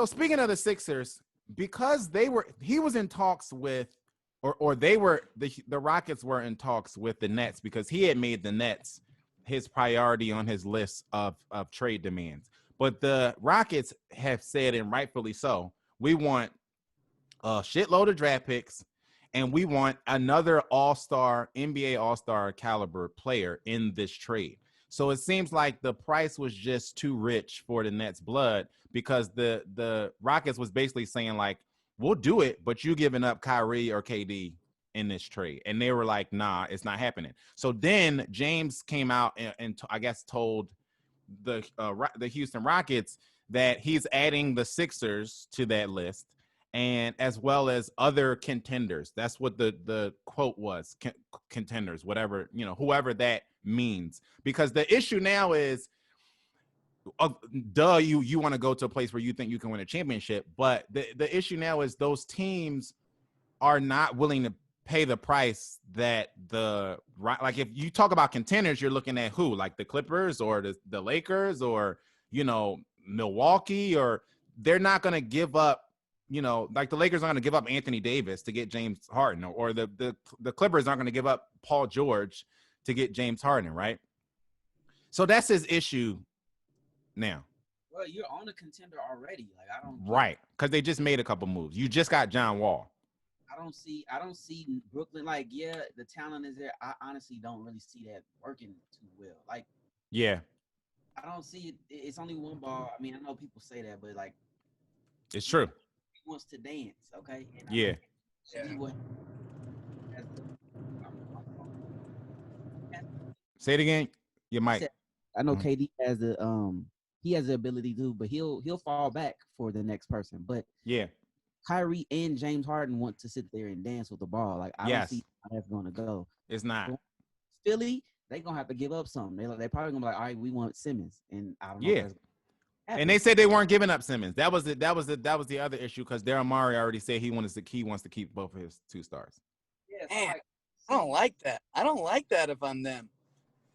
speaking of the Sixers, because he was in talks with, or the Rockets were in talks with the Nets because he had made the Nets his priority on his list of trade demands. But the Rockets have said, and rightfully so, we want a shitload of draft picks, and we want another NBA All-Star caliber player in this trade. So it seems like the price was just too rich for the Nets' blood because the Rockets was basically saying, like, we'll do it, but you giving up Kyrie or KD in this trade. And they were like, nah, it's not happening. So then James came out and I guess told the Houston Rockets that he's adding the Sixers to that list, and as well as other contenders. That's what the quote was, contenders, whatever, whoever that means. Because the issue now is, you want to go to a place where you think you can win a championship, but the issue now is those teams are not willing to pay the price that like if you talk about contenders, you're looking at who, like the Clippers or the Lakers or Milwaukee, or they're not going to give up, like the Lakers aren't going to give up Anthony Davis to get James Harden, or the Clippers aren't going to give up Paul George to get James Harden, right? So that's his issue now. Well, you're on a contender already. Like, I don't. Right, because they just made a couple moves. You just got John Wall. I don't see Brooklyn. Like, yeah, the talent is there. I honestly don't really see that working too well. Like, yeah, I don't see it. It's only one ball. I mean, I know people say that, but like, it's true. He wants to dance, okay? And yeah. Say it again. Your mic. I know KD has the ability to, but he'll fall back for the next person. But yeah, Kyrie and James Harden want to sit there and dance with the ball. Like, I don't see how that's going to go. It's not. Philly, they're going to have to give up something. They probably going to be like, all right, we want Simmons. And I don't know. Yeah. And they said they weren't giving up Simmons. That was the other issue, because Daryl Morey already said he wants to keep both of his 2 stars. Yeah, Man, I don't like that. I don't like that if I'm them.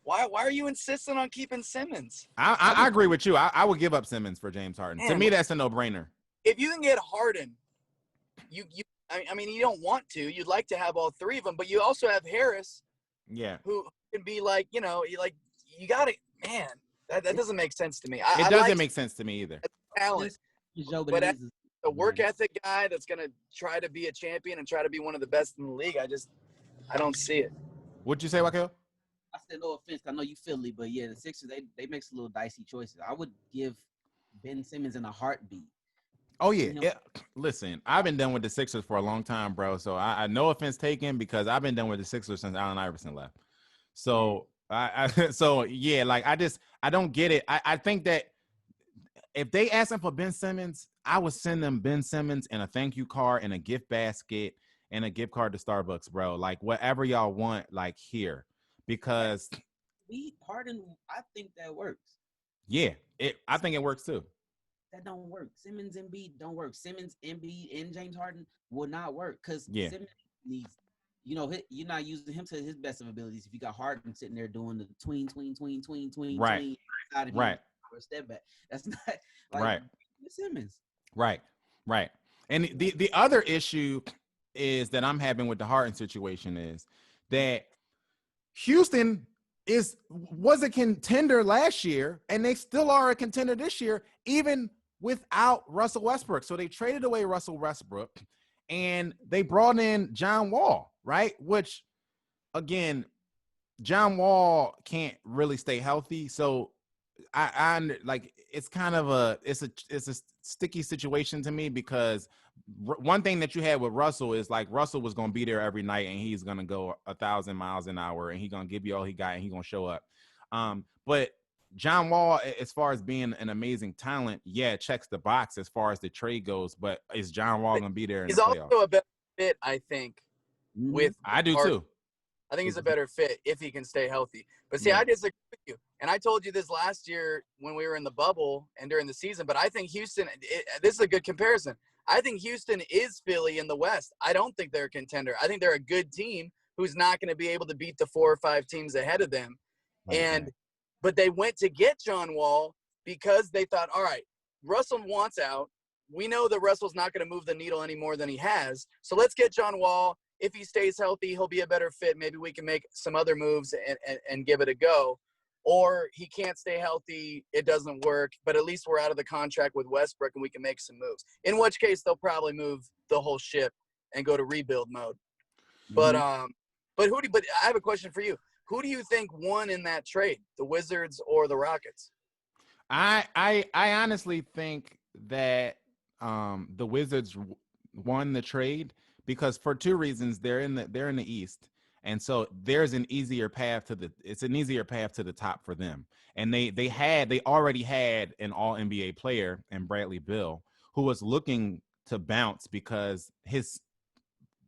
Why are you insisting on keeping Simmons? I agree with you. I would give up Simmons for James Harden. Man, to me, that's a no-brainer. If you can get Harden, I mean, you don't want to. You'd like to have all 3 of them, but you also have Harris. Yeah. Who can be like, you got it, man. That doesn't make sense to me. It doesn't make sense to me either. Talent, but as a work ethic guy that's gonna try to be a champion and try to be one of the best in the league, I don't see it. What'd you say, Wakil? I said no offense. I know you Philly, but yeah, the Sixers they make some little dicey choices. I would give Ben Simmons in a heartbeat. Oh yeah. Listen, I've been done with the Sixers for a long time, bro. So I no offense taken, because I've been done with the Sixers since Allen Iverson left. So so yeah, like I don't get it. I think that if they ask him for Ben Simmons, I would send them Ben Simmons and a thank you card and a gift basket and a gift card to Starbucks, bro. Like, whatever y'all want, like, here. Because Harden, I think that works. Yeah, I think it works too. That don't work. Simmons and Embiid don't work. Simmons, Embiid, and James Harden will not work, because Simmons needs, you're not using him to his best of abilities. If you got Harden sitting there doing the tween, right, right, or step back, that's not like right. Simmons. Right. And the other issue is that I'm having with the Harden situation is that Houston was a contender last year, and they still are a contender this year, even without Russell Westbrook. So they traded away Russell Westbrook, and they brought in John Wall, right? Which, again, John Wall can't really stay healthy. So I like, it's kind of it's a sticky situation to me, because one thing that you had with Russell is, like, Russell was going to be there every night, and he's going to go 1,000 miles an hour, and he's going to give you all he got, and he's going to show up. But John Wall, as far as being an amazing talent, checks the box as far as the trade goes. But is John Wall going to be there in the playoffs? He's also a better fit, I think. I do too. I think he's a better fit if he can stay healthy. But see, I disagree with you. And I told you this last year when we were in the bubble and during the season, but I think Houston, this is a good comparison. I think Houston is Philly in the West. I don't think they're a contender. I think they're a good team who's not going to be able to beat the 4 or 5 teams ahead of them. But they went to get John Wall because they thought, all right, Russell wants out. We know that Russell's not going to move the needle any more than he has. So let's get John Wall. If he stays healthy, he'll be a better fit. Maybe we can make some other moves and give it a go. Or he can't stay healthy, it doesn't work, but at least we're out of the contract with Westbrook and we can make some moves. In which case, they'll probably move the whole ship and go to rebuild mode. But I have a question for you. Who do you think won in that trade, the Wizards or the Rockets? I honestly think that the Wizards won the trade because for two reasons. They're in the East, and so there's an easier path to the top for them. And they already had an All NBA player in Bradley Beal who was looking to bounce because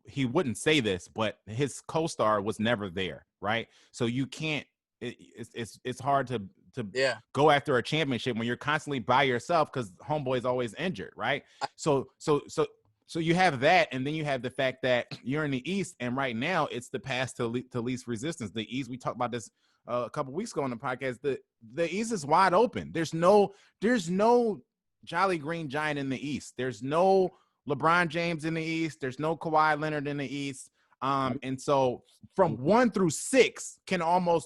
he wouldn't say this, but his co-star was never there, right? So you can't. It's hard to go after a championship when you're constantly by yourself because homeboy's always injured, right? So you have that, and then you have the fact that you're in the East, and right now it's the path to least resistance. The East, we talked about this a couple weeks ago on the podcast. The East is wide open. There's no Jolly Green Giant in the East. There's no LeBron James in the East. There's no Kawhi Leonard in the East. And so from 1 through 6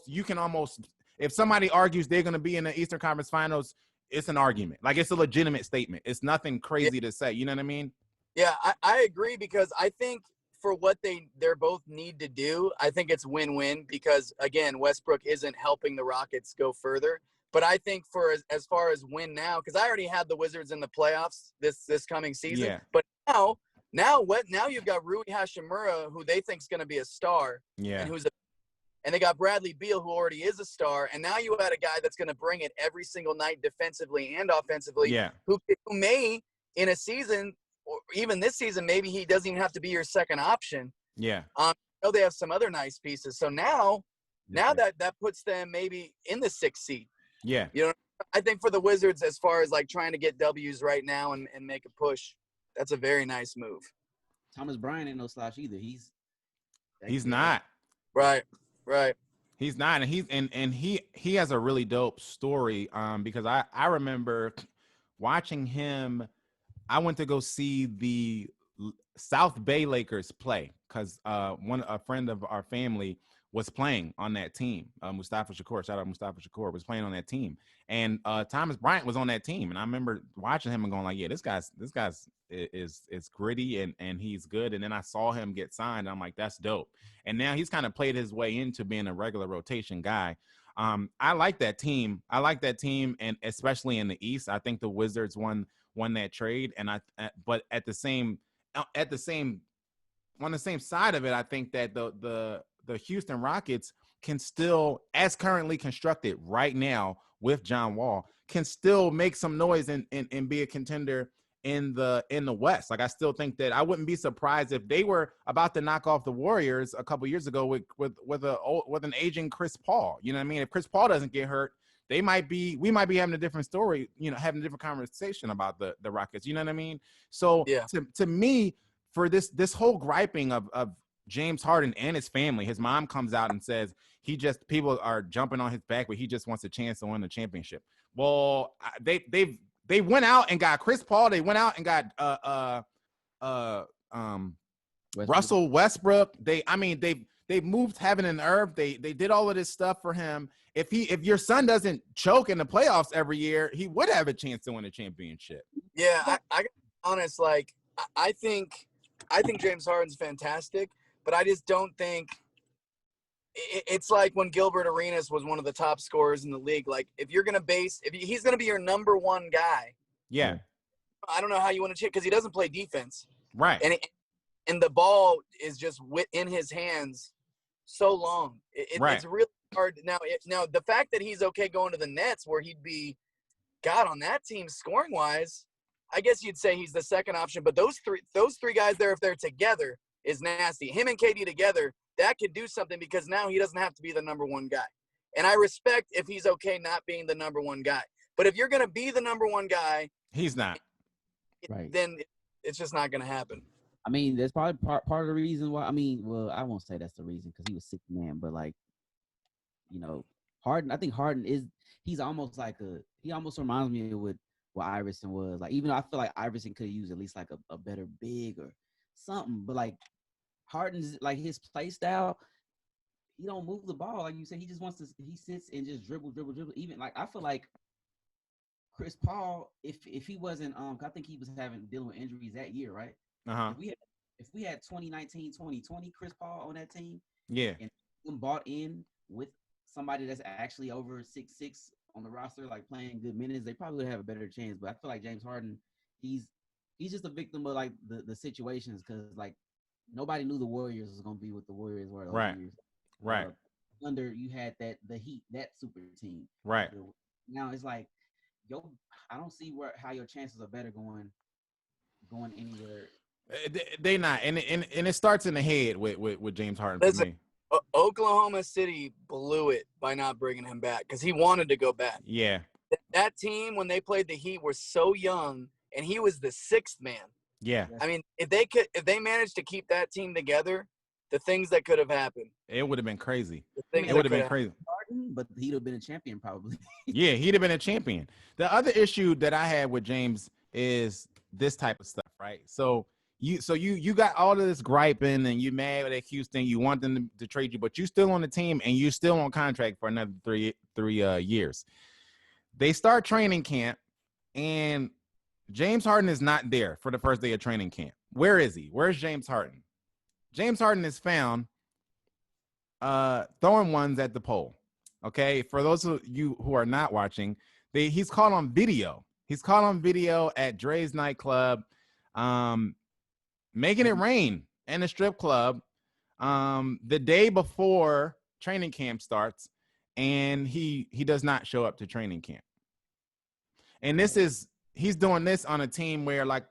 you can almost, if somebody argues they're going to be in the Eastern Conference Finals, it's an argument. Like, it's a legitimate statement. It's nothing crazy to say. You know what I mean? Yeah, I agree, because I think for what they're both need to do, I think it's win-win, because again, Westbrook isn't helping the Rockets go further. But I think for as far as win now, because I already had the Wizards in the playoffs this coming season. Yeah. But now you've got Rui Hashimura, who they think is going to be a star. Yeah. And they got Bradley Beal, who already is a star. And now you had a guy that's going to bring it every single night defensively and offensively. Yeah. Who may, in a season, or even this season, maybe he doesn't even have to be your second option. Yeah. I know they have some other nice pieces. So now that puts them maybe in the 6th seed. Yeah. You know, I think for the Wizards, as far as like trying to get W's right now and make a push, that's a very nice move. Thomas Bryant ain't no slouch either. He's not. Right. He's not, and he has a really dope story. Because I remember watching him. I went to go see the South Bay Lakers play because a friend of our family was playing on that team. Mustafa Shakur, shout out Mustafa Shakur, was playing on that team, and Thomas Bryant was on that team. And I remember watching him and going like, yeah, this guy's is gritty and he's good. And then I saw him get signed. And I'm like, that's dope. And now he's kind of played his way into being a regular rotation guy. I like that team. And especially in the East, I think the Wizards won that trade. And but on the same side of it, I think that the Houston Rockets can still, as currently constructed right now with John Wall, can still make some noise and be a contender in the West. Like, I still think that I wouldn't be surprised if they were about to knock off the Warriors a couple years ago with an aging Chris Paul. You know what I mean? If Chris Paul doesn't get hurt, we might be having a different story, having a different conversation about the Rockets. You know what I mean? So yeah. To me, for this whole griping of James Harden and his family, his mom comes out and says people are jumping on his back, but he just wants a chance to win the championship. Well, they went out and got Chris Paul. They went out and got Russell Westbrook. They moved heaven and earth. They did all of this stuff for him. If your son doesn't choke in the playoffs every year, he would have a chance to win a championship. Yeah, I gotta be honest. Like, I think James Harden's fantastic, but I just don't think it's like when Gilbert Arenas was one of the top scorers in the league. Like, if he's going to be your number one guy. Yeah. I don't know how you want to check, because he doesn't play defense. Right. And the ball is just in his hands so long. Right. It's really hard. Now, the fact that he's okay going to the Nets, where he'd be, God, on that team scoring wise, I guess you'd say he's the second option. But those three guys there, if they're together, is nasty. Him and KD together, that could do something, because now he doesn't have to be the number one guy. And I respect if he's okay not being the number one guy. But if you're going to be the number one guy, he's not. Right. Then it's just not going to happen. I mean, that's probably part of the reason why. I mean, well, I won't say that's the reason, because he was 6th man, but like, Harden. I think Harden he's almost like he almost reminds me of what Iverson was. Like, even though I feel like Iverson could have used at least like a better big or something, but like Harden's, like, his play style, he don't move the ball. Like you said, he just he sits and just dribble. Even like, I feel like Chris Paul, if he wasn't, I think he was dealing with injuries that year, right? Uh-huh. If we had 2019, 2020 Chris Paul on that team, yeah, and bought in with somebody that's actually over 6'6" on the roster, like playing good minutes, they probably would have a better chance. But I feel like James Harden, he's he's just a victim of like the situations because like nobody knew the Warriors was gonna be what the Warriors were those Right. years. Right. Under you had the Heat, that super team. Right. Now it's like I don't see how your chances are better going anywhere. They not, and it starts in the head with James Harden for Listen, me. Oklahoma City blew it by not bringing him back because he wanted to go back. Yeah. That team, when they played the Heat, were so young, and he was the sixth man. Yeah. I mean, if they managed to keep that team together, the things that could have happened. It would have been crazy. It would have been crazy. But he'd have been a champion probably. Yeah, he'd have been a champion. The other issue that I had with James is this type of stuff, right? So you got all of this griping and you mad at Houston. You want them to trade you, but you still on the team and you still on contract for another three years. They start training camp and James Harden is not there for the first day of training camp. Where is he? Where's James Harden? James Harden is found throwing ones at the pole. Okay, for those of you who are not watching, he's caught on video. He's caught on video at Dre's nightclub, making it rain in a strip club the day before training camp starts, and he does not show up to training camp. And he's doing this on a team where, like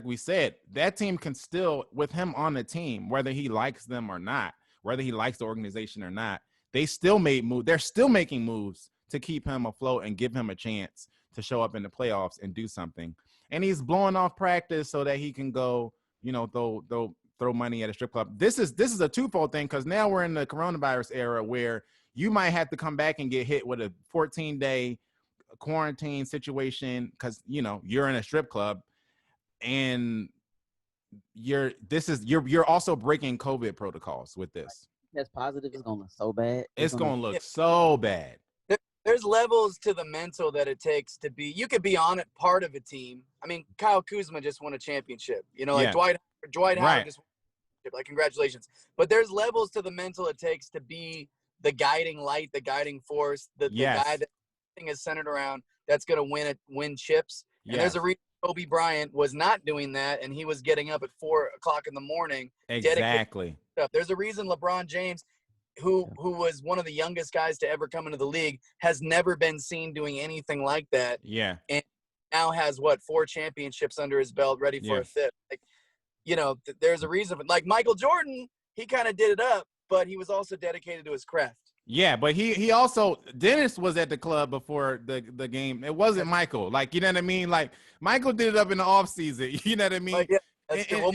we said, that team can still, with him on the team, whether he likes them or not, whether he likes the organization or not, they still made moves. They're still making moves to keep him afloat and give him a chance to show up in the playoffs and do something. And he's blowing off practice so that he can go, throw money at a strip club. This is a twofold thing because now we're in the coronavirus era where you might have to come back and get hit with a 14-day quarantine situation because you're in a strip club and you're also breaking COVID protocols with this. That's positive. It's gonna look so bad. It's gonna look so bad. There's levels to the mental that it takes to be. You could be on it, part of a team. I mean, Kyle Kuzma just won a championship. Like Dwight Howard just won a championship. Like, congratulations. But there's levels to the mental it takes to be the guiding light, the guiding force, the guy that everything is centered around. That's gonna win chips. And there's a reason Kobe Bryant was not doing that, and he was getting up at 4 o'clock in the morning. Exactly. There's a reason LeBron James, who was one of the youngest guys to ever come into the league, has never been seen doing anything like that. Yeah. And now has 4 championships under his belt, ready for a fifth. Like, there's a reason. Like Michael Jordan, he kind of did it up, but he was also dedicated to his craft. Yeah, but he also, Dennis was at the club before the game. It wasn't Michael. Like, you know what I mean? Like, Michael did it up in the off season. You know what I mean? Yeah, that's true. Well,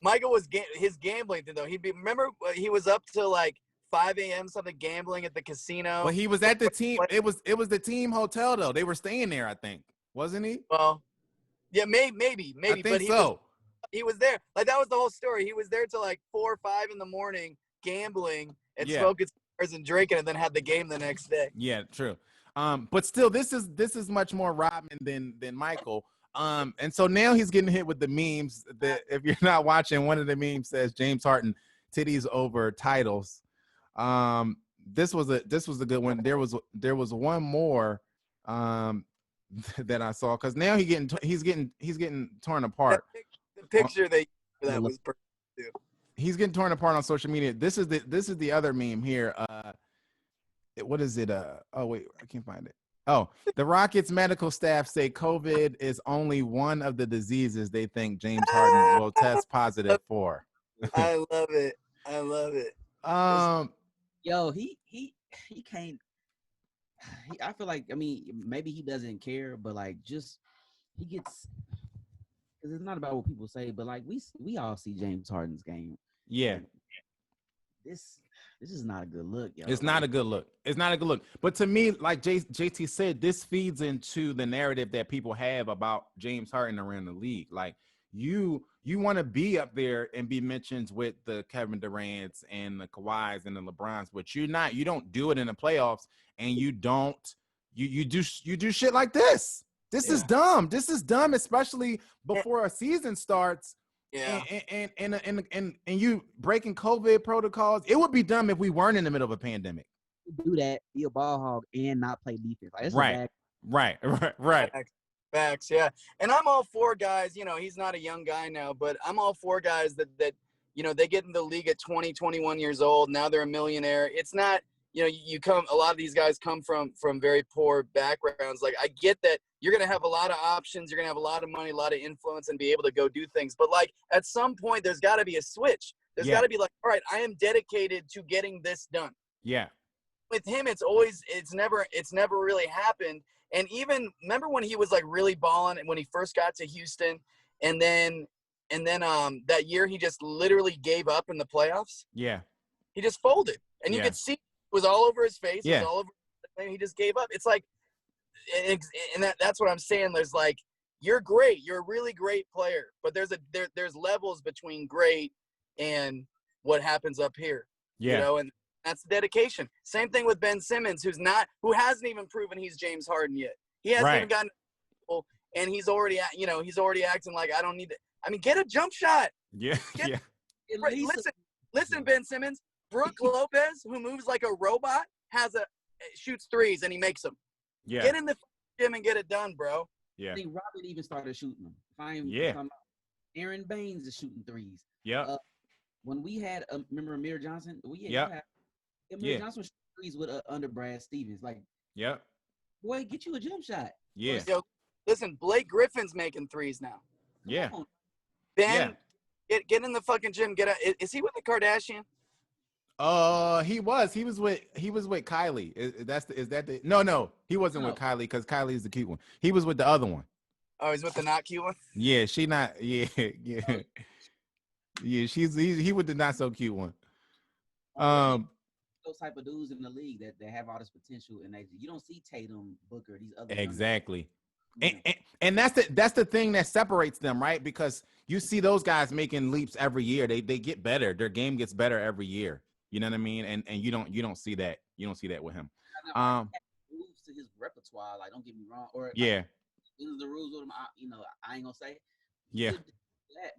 Michael was his gambling thing though. Remember he was up till like 5 a.m. something gambling at the casino. Well, he was at the team. It was the team hotel though. They were staying there, I think. Wasn't he? Well, yeah, maybe. I think so. He was there. Like, that was the whole story. He was there till like 4 or 5 in the morning gambling and smoking cigars and drinking, and then had the game the next day. Yeah, true. But still, this is much more Rodman than Michael. And so now he's getting hit with the memes that, if you're not watching, one of the memes says James Harden titties over titles. This was a good one. There was one more that I saw because now he's getting torn apart. The picture that was perfect too. He's getting torn apart on social media. This is the other meme here. What is it? Oh wait, I can't find it. Oh, the Rockets medical staff say COVID is only one of the diseases they think James Harden will test positive for. I love it. Yo, he can't. I feel like, I mean, maybe he doesn't care, but like, just he gets. Because it's not about what people say, but like we all see James Harden's game. Yeah. This is not a good look, yo. It's not a good look. But to me, like JT said, this feeds into the narrative that people have about James Harden around the league. Like, you want to be up there and be mentioned with the Kevin Durant's and the Kawhis and the LeBrons, but you're not. You don't do it in the playoffs, and you do shit like this. This is dumb. This is dumb, especially before a season starts. Yeah. And you breaking COVID protocols. It would be dumb if we weren't in the middle of a pandemic. Do that, be a ball hog, and not play defense. Like, right. Facts, yeah. And I'm all for guys, he's not a young guy now, but I'm all for guys that they get in the league at 20, 21 years old. Now they're a millionaire. It's not, a lot of these guys come from very poor backgrounds. Like, I get that you're going to have a lot of options. You're going to have a lot of money, a lot of influence, and be able to go do things. But, like, at some point, there's got to be a switch. There's got to be like, all right, I am dedicated to getting this done. Yeah. With him, it's never really happened. And even remember when he was like really balling when he first got to Houston, and then that year he just literally gave up in the playoffs. Yeah. He just folded, and you could see it was all over his face. Yeah. It was all over. And he just gave up. It's like, and that's what I'm saying. There's like, you're great. You're a really great player, but there's levels between great and what happens up here. Yeah. And that's the dedication. Same thing with Ben Simmons, who hasn't even proven he's James Harden yet. He hasn't even gotten, and he's already acting like I don't need it. I mean, get a jump shot. Yeah. Listen, Ben Simmons. Brooke Lopez, who moves like a robot, shoots threes and he makes them. Yeah. Get in the gym and get it done, bro. I think Robert even started shooting them. Aaron Baines is shooting threes. Yeah. When we had, remember Amir Johnson? Amir Johnson was shooting threes with under Brad Stevens. Like, boy, get you a jump shot. Yeah. Yo, listen, Blake Griffin's making threes now. Yeah. Ben, get in the fucking gym. Is he with the Kardashian? He was with Kylie. Is that the no, he wasn't with Kylie because Kylie is the cute one. He was with the other one. Oh, he's with the not cute one? Yeah, he with the not so cute one. Those type of dudes in the league that have all this potential, and you don't see Tatum, Booker, these other exactly. And that's the thing that separates them, right? Because you see those guys making leaps every year. They get better. Their game gets better every year. You know what I mean? And you don't see that. You don't see that with him. Moves to his repertoire. Like, don't get me wrong. Or the rules with him. I ain't gonna say. Yeah.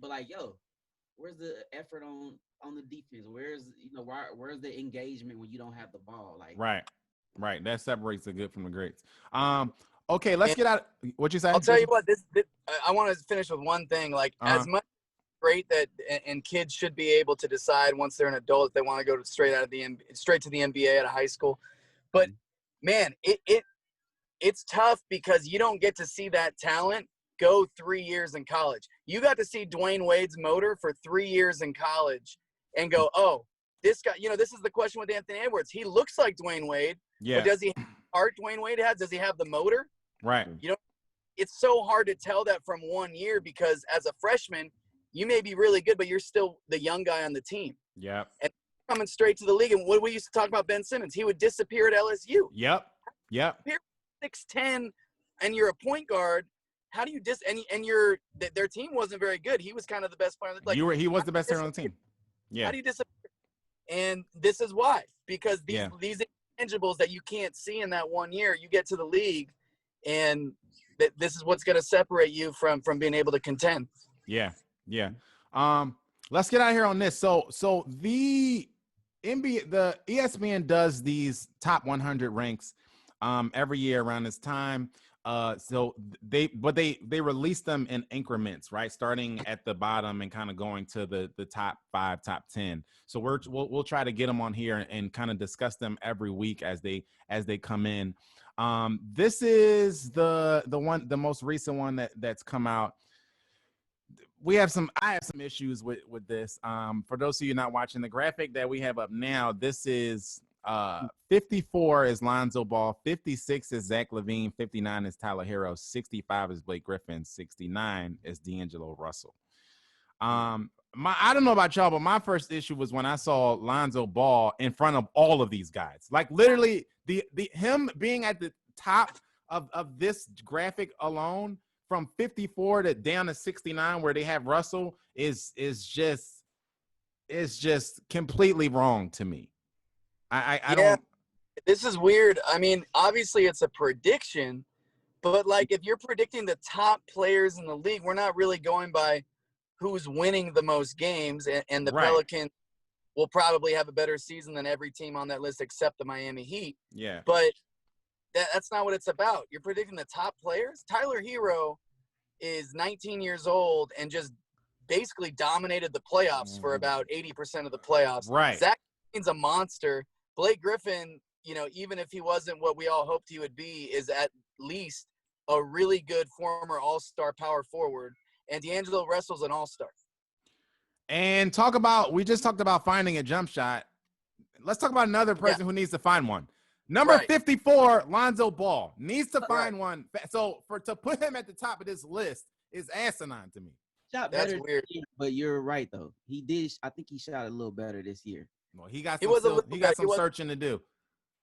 But like, yo, where's the effort on the defense? Where's the engagement when you don't have the ball? Like, right. That separates the good from the greats. Okay, let's get out. What you say? I'll tell you what. This I want to finish with one thing. Like, as much great that and kids should be able to decide once they're an adult if they want to go straight to the NBA out of high school. But man, it's tough because you don't get to see that talent go 3 years in college. You got to see Dwayne Wade's motor for 3 years in college and go, oh, this guy, this is the question with Anthony Edwards. He looks like Dwayne Wade. Yeah. But does he have the heart Dwayne Wade has? Does he have the motor? Right. It's so hard to tell that from 1 year because as a freshman, you may be really good, but you're still the young guy on the team. Yeah. And coming straight to the league. And what we used to talk about Ben Simmons, he would disappear at LSU. Yep. 6'10", and you're a point guard. How do you their team wasn't very good. He was kind of the best player. Like, he was the best player on the team. Yeah. How do you disappear? And this is why, because these intangibles that you can't see in that 1 year, you get to the league, and this is what's going to separate you from being able to contend. Yeah. Let's get out of here on this. So the NBA, the ESPN does these top 100 ranks every year around this time. So they release them in increments, right? Starting at the bottom and kind of going to the top 5, top 10. So we'll try to get them on here and kind of discuss them every week as they come in. This is the most recent one that's come out. I have some issues with this. For those of you not watching the graphic that we have up now, this is 54 is Lonzo Ball, 56 is Zach LaVine, 59 is Tyler Hero, 65 is Blake Griffin, 69 is D'Angelo Russell. I don't know about y'all, but my first issue was when I saw Lonzo Ball in front of all of these guys. Like, literally him being at the top of this graphic alone, from 54 to down to 69 where they have Russell is just completely wrong to me. I don't. This is weird. I mean, obviously it's a prediction, but like if you're predicting the top players in the league, we're not really going by who's winning the most games, and the Pelicans will probably have a better season than every team on that list except the Miami Heat. Yeah. But that's not what it's about. You're predicting the top players. Tyler Hero is 19 years old and just basically dominated the playoffs for about 80% of the playoffs. Right. Zach Green's a monster. Blake Griffin, even if he wasn't what we all hoped he would be, is at least a really good former all-star power forward. And D'Angelo Russell's an all-star. And we just talked about finding a jump shot. Let's talk about another person who needs to find one. Number 54, Lonzo Ball, needs to find one. So to put him at the top of this list is asinine to me. Shot That's better weird. But you're right though. He did. I think he shot a little better this year. Well, he got some searching to do.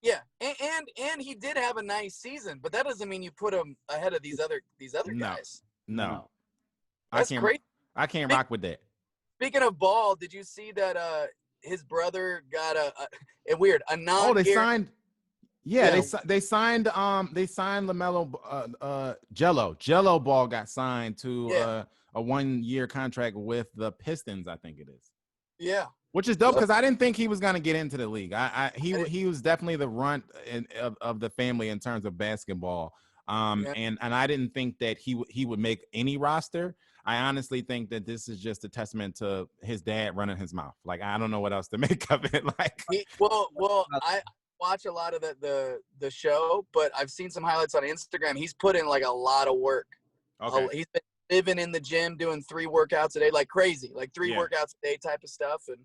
Yeah, and he did have a nice season, but that doesn't mean you put him ahead of these other guys. No. That's crazy. I can't rock with that. Speaking of Ball, did you see that his brother got a non? Oh, they signed. Yeah, they signed LaMelo Jello Ball got signed to a 1-year contract with the Pistons, I think it is. Yeah. Which is dope because I didn't think he was gonna get into the league. He was definitely the runt of the family in terms of basketball. And I didn't think that he would make any roster. I honestly think that this is just a testament to his dad running his mouth. Like, I don't know what else to make of it. Like, I watch a lot of the show, but I've seen some highlights on Instagram. He's put in like a lot of work. Okay. He's been living in the gym, doing 3 workouts a day, like crazy, like 3 workouts a day type of stuff, and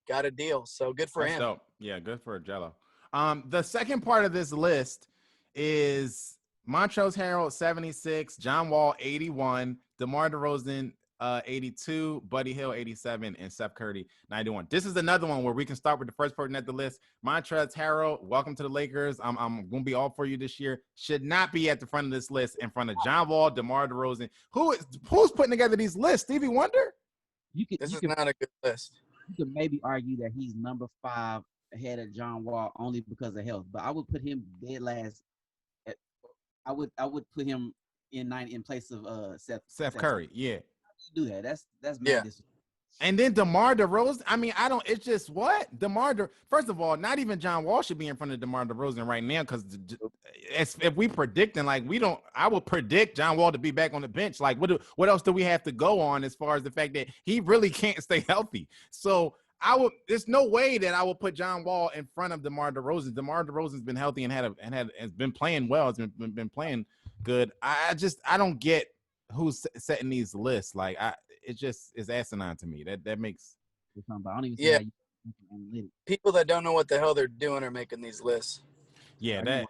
got a deal. So good for him. Dope. Yeah, good for Jello. The second part of this list is Montrezl Harrell 76, John Wall 81, DeMar DeRozan 82, Buddy Hield 87, and Steph Curry 91. This is another one where we can start with the first person at the list. Montrezl Harrell, welcome to the Lakers. I'm going to be all for you this year. Should not be at the front of this list in front of John Wall, DeMar DeRozan. Who's putting together these lists? Stevie Wonder? This is not a good list. You could maybe argue that he's number 5 ahead of John Wall only because of health, but I would put him dead last. I would put him in place of Seth Curry. Yeah. Do that. That's madness. And then DeMar DeRozan. I mean, it's just what? First of all, not even John Wall should be in front of DeMar DeRozan right now because if we predicting, like, I would predict John Wall to be back on the bench. Like, what else do we have to go on as far as the fact that he really can't stay healthy? So there's no way that I will put John Wall in front of DeMar DeRozan. DeMar DeRozan's been healthy and has been playing well. Has been playing good. I don't get who's setting these lists. Like, it just is asinine to me. That makes. I don't even see how you people that don't know what the hell they're doing are making these lists. Yeah,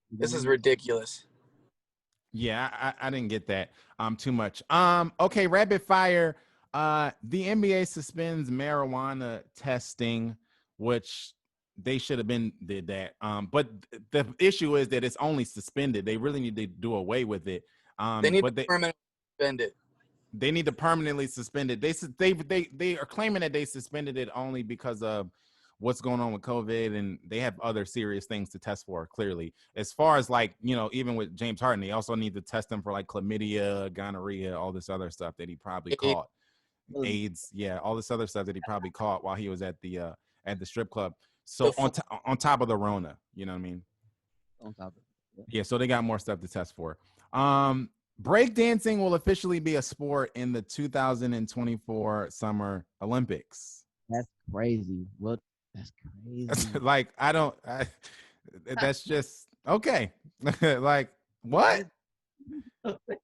this is ridiculous. Yeah, I didn't get that too much. Okay, rapid fire. The NBA suspends marijuana testing, which they should have did that. But the issue is that it's only suspended. They really need to do away with it. They need to permanently suspend it. They need to permanently suspend it. They are claiming that they suspended it only because of what's going on with COVID, and they have other serious things to test for, clearly. As far as, like, even with James Harden, they also need to test him for, like, chlamydia, gonorrhea, all this other stuff that he probably caught. AIDS, yeah, all this other stuff that he probably caught while he was at the strip club. So on top of the Rona, you know what I mean? On top of it. Yeah, so they got more stuff to test for. Breakdancing will officially be a sport in the 2024 Summer Olympics. That's crazy. What? That's crazy. Like, that's just okay. Like, what?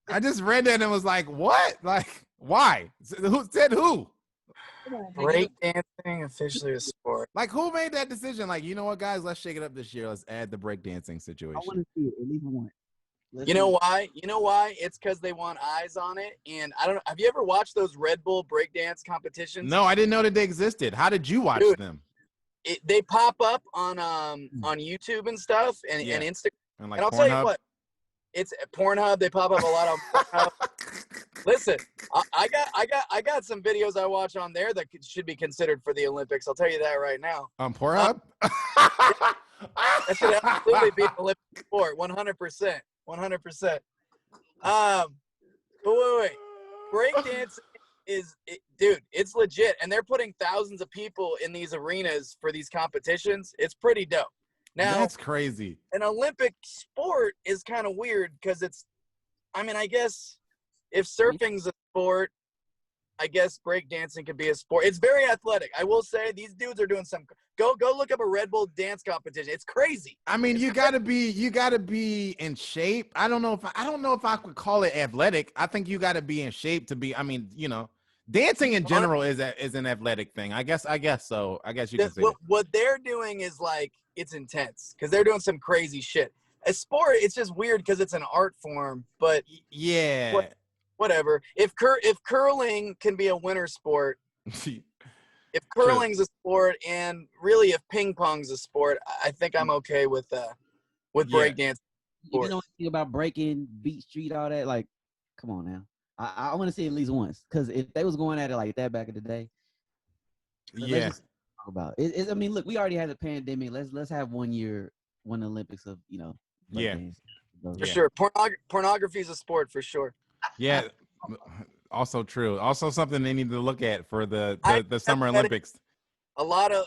I just read that and was like, what? Like, why? Who said who? Breakdancing officially a sport. Like, who made that decision? Like, you know what, guys? Let's shake it up this year. Let's add the breakdancing situation. I want to see it at least once. You know why? It's because they want eyes on it. And I don't know. Have you ever watched those Red Bull breakdance competitions? No, I didn't know that they existed. How did you watch them? They pop up on YouTube and stuff and Instagram. And, like, and I'll tell you what, it's Pornhub. They pop up a lot on Pornhub. Listen, I got some videos I watch on there that should be considered for the Olympics. I'll tell you that right now. On Pornhub? That should absolutely be an Olympic sport, 100%. 100%. But wait. Breakdancing dude, it's legit. And they're putting thousands of people in these arenas for these competitions. It's pretty dope. Now, That's crazy. an Olympic sport is kind of weird because I guess if surfing's a sport, I guess breakdancing could be a sport. It's very athletic. I will say these dudes are doing some. Go look up a Red Bull dance competition. It's crazy. I mean, you gotta be in shape. I don't know if I could call it athletic. I think you gotta be in shape to be. I mean, dancing in general is an athletic thing. I guess so. I guess you can say what they're doing is like it's intense because they're doing some crazy shit. A sport, it's just weird because it's an art form. But yeah, whatever. If curling can be a winter sport. If curling's a sport and really if ping pong's a sport, I think I'm okay with breakdance. If you know anything about breaking, Beat Street, all that, like, come on now. I want to see it at least once because if they was going at it like that back in the day, let's just talk about it. I mean, look, we already had a pandemic. Let's have 1 year, one Olympics of breakdance. For sure. Pornography is a sport for sure. Yeah. Also true. Also something they need to look at for the Summer Olympics.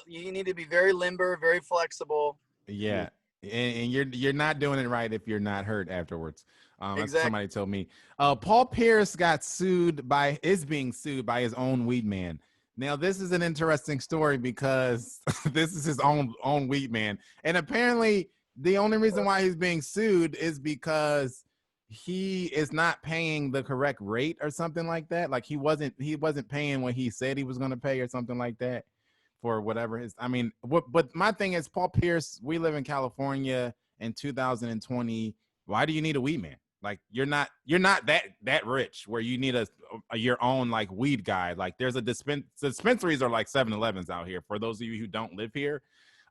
You need to be very limber, very flexible. Yeah. And you're not doing it right if you're not hurt afterwards. Exactly. Somebody told me. Paul Pierce is being sued by his own weed man. Now this is an interesting story because this is his own weed man, and apparently the only reason why he's being sued is because he is not paying the correct rate or something like that. Like he wasn't paying what he said he was going to pay or something like that for whatever but my thing is, Paul Pierce, we live in California in 2020. Why do you need a weed man? Like you're not that rich where you need your own like weed guy. Like there's dispensaries are like 7-Elevens out here for those of you who don't live here.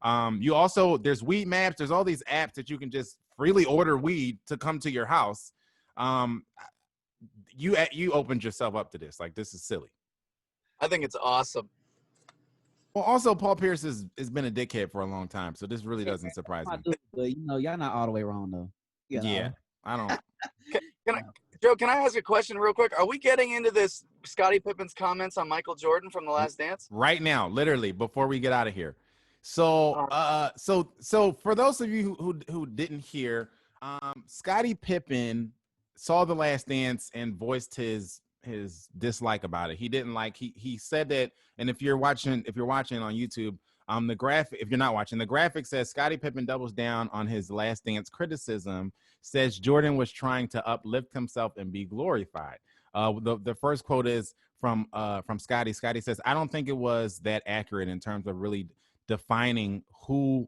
There's weed maps. There's all these apps that you can just freely order weed to come to your house. You opened yourself up to this. Like, this is silly. I think it's awesome. Well, also, Paul Pierce has been a dickhead for a long time, so this really doesn't surprise me. But y'all not all the way wrong though. Yeah, I don't. Joe, can I ask a question real quick? Are we getting into this Scottie Pippen's comments on Michael Jordan from The Last Dance? Right now, literally, before we get out of here. So for those of you who didn't hear, Scottie Pippen saw The Last Dance and voiced his dislike about it. He didn't like. He said that, and if you're watching on YouTube, the graphic. If you're not watching, the graphic says Scottie Pippen doubles down on his Last Dance criticism. Says Jordan was trying to uplift himself and be glorified. The first quote is from Scottie. Scottie says, "I don't think it was that accurate in terms of really defining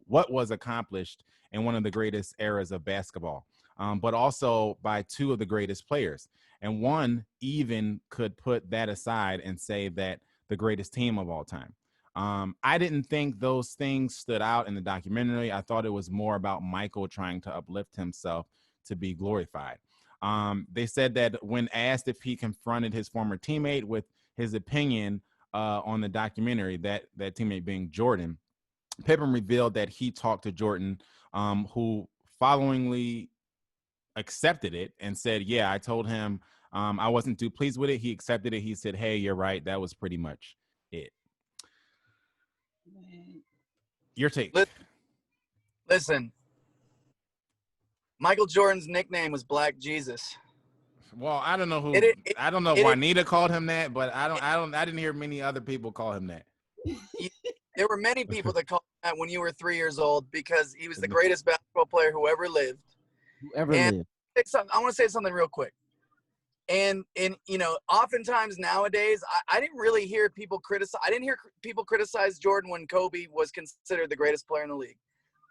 what was accomplished in one of the greatest eras of basketball, but also by two of the greatest players. And one even could put that aside and say that the greatest team of all time. I didn't think those things stood out in the documentary. I thought it was more about Michael trying to uplift himself to be glorified." They said that when asked if he confronted his former teammate with his opinion on the documentary, that teammate being Jordan, Pippen revealed that he talked to Jordan, who followingly accepted it and said, "Yeah, I told him I wasn't too pleased with it. He accepted it. He said, 'Hey, you're right. That was pretty much it.'" Your take. Listen, Michael Jordan's nickname was Black Jesus. Well, I don't know who. I don't know if Juanita called him that, but I didn't hear many other people call him that. There were many people that called him that when you were 3 years old because he was the greatest basketball player who ever lived. I want to say something real quick. And oftentimes nowadays, I didn't really hear people criticize. I didn't hear people criticize Jordan when Kobe was considered the greatest player in the league.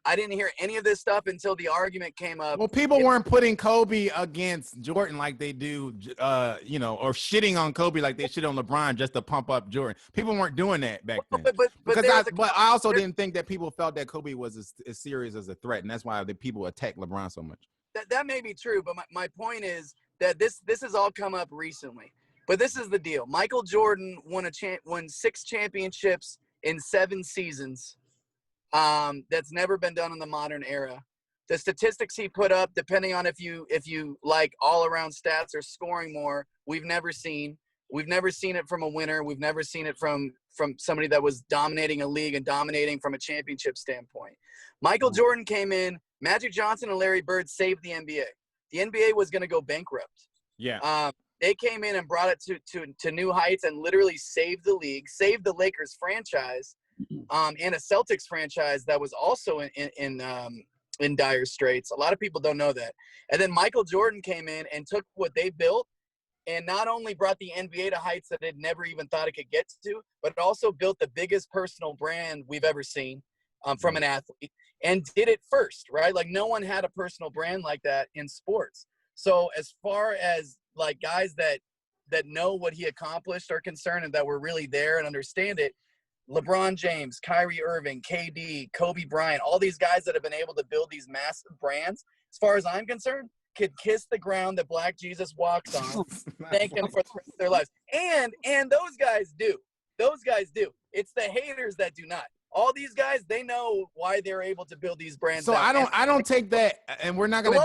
I didn't hear any of this stuff until the argument came up. Well, people weren't putting Kobe against Jordan like they do, or shitting on Kobe like they shit on LeBron just to pump up Jordan. People weren't doing that back then. But I also didn't think that people felt that Kobe was as serious as a threat, and that's why the people attack LeBron so much. That may be true, but my point is that this has all come up recently. But this is the deal. Michael Jordan won 6 championships in 7 seasons. That's never been done in the modern era. The statistics he put up, depending on if you like all around stats or scoring more, we've never seen. We've never seen it from a winner. We've never seen it from from somebody that was dominating a league and dominating from a championship standpoint. Michael Jordan came in, Magic Johnson and Larry Bird saved the NBA. The NBA was going to go bankrupt. Yeah. They came in and brought it to new heights and literally saved the league, saved the Lakers franchise, and a Celtics franchise that was also in dire straits. A lot of people don't know that. And then Michael Jordan came in and took what they built and not only brought the NBA to heights that it never even thought it could get to, but also built the biggest personal brand we've ever seen from an athlete and did it first, right? Like no one had a personal brand like that in sports. So as far as like guys that know what he accomplished are concerned and that were really there and understand it, LeBron James, Kyrie Irving, KD, Kobe Bryant, all these guys that have been able to build these massive brands, as far as I'm concerned, could kiss the ground that Black Jesus walks on, thank him for the rest of their lives. And those guys do. Those guys do. It's the haters that do not. All these guys, they know why they're able to build these brands. So I don't take that, and we're not gonna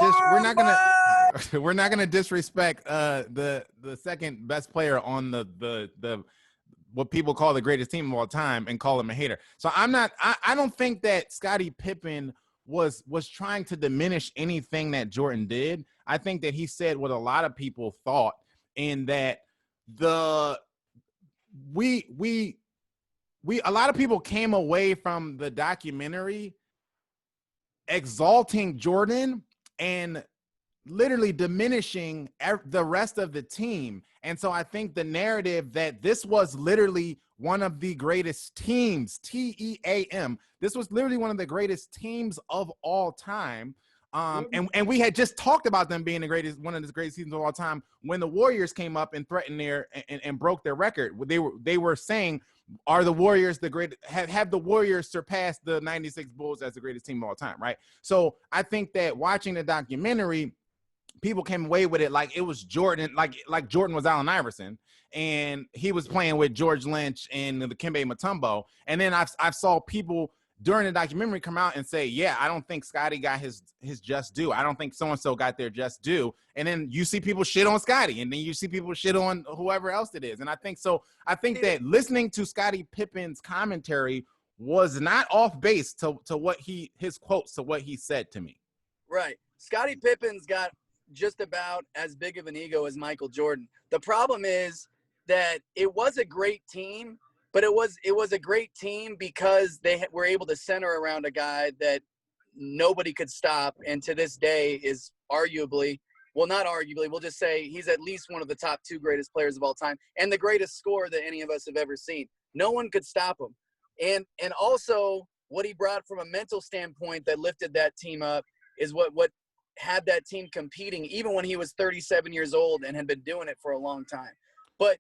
disrespect the second best player on the what people call the greatest team of all time and call him a hater. So I don't think that Scottie Pippen was trying to diminish anything that Jordan did. I think that he said what a lot of people thought, in that a lot of people came away from the documentary exalting Jordan and literally diminishing the rest of the team. And so I think the narrative that this was literally one of the greatest teams, TEAM, this was literally one of the greatest teams of all time. And we had just talked about them being one of the greatest teams of all time when the Warriors came up and threatened and broke their record. They were saying, are the Warriors the great? Have the Warriors surpassed the '96 Bulls as the greatest team of all time? Right. So I think that watching the documentary, people came away with it like it was Jordan, like Jordan was Allen Iverson, and he was playing with George Lynch and the Dikembe Mutombo. And then I saw people during the documentary come out and say, yeah, I don't think Scottie got his just due. I don't think so-and-so got their just due. And then you see people shit on Scottie, and then you see people shit on whoever else it is. And I think that listening to Scottie Pippen's commentary was not off base to what his quotes, to what he said to me. Right. Scottie Pippen's got just about as big of an ego as Michael Jordan. The problem is that it was a great team, but it was a great team because they were able to center around a guy that nobody could stop, and to this day is arguably, well, not arguably, we'll just say he's at least one of the top two greatest players of all time and the greatest scorer that any of us have ever seen. No one could stop him. And also what he brought from a mental standpoint that lifted that team up is what had that team competing even when he was 37 years old and had been doing it for a long time. But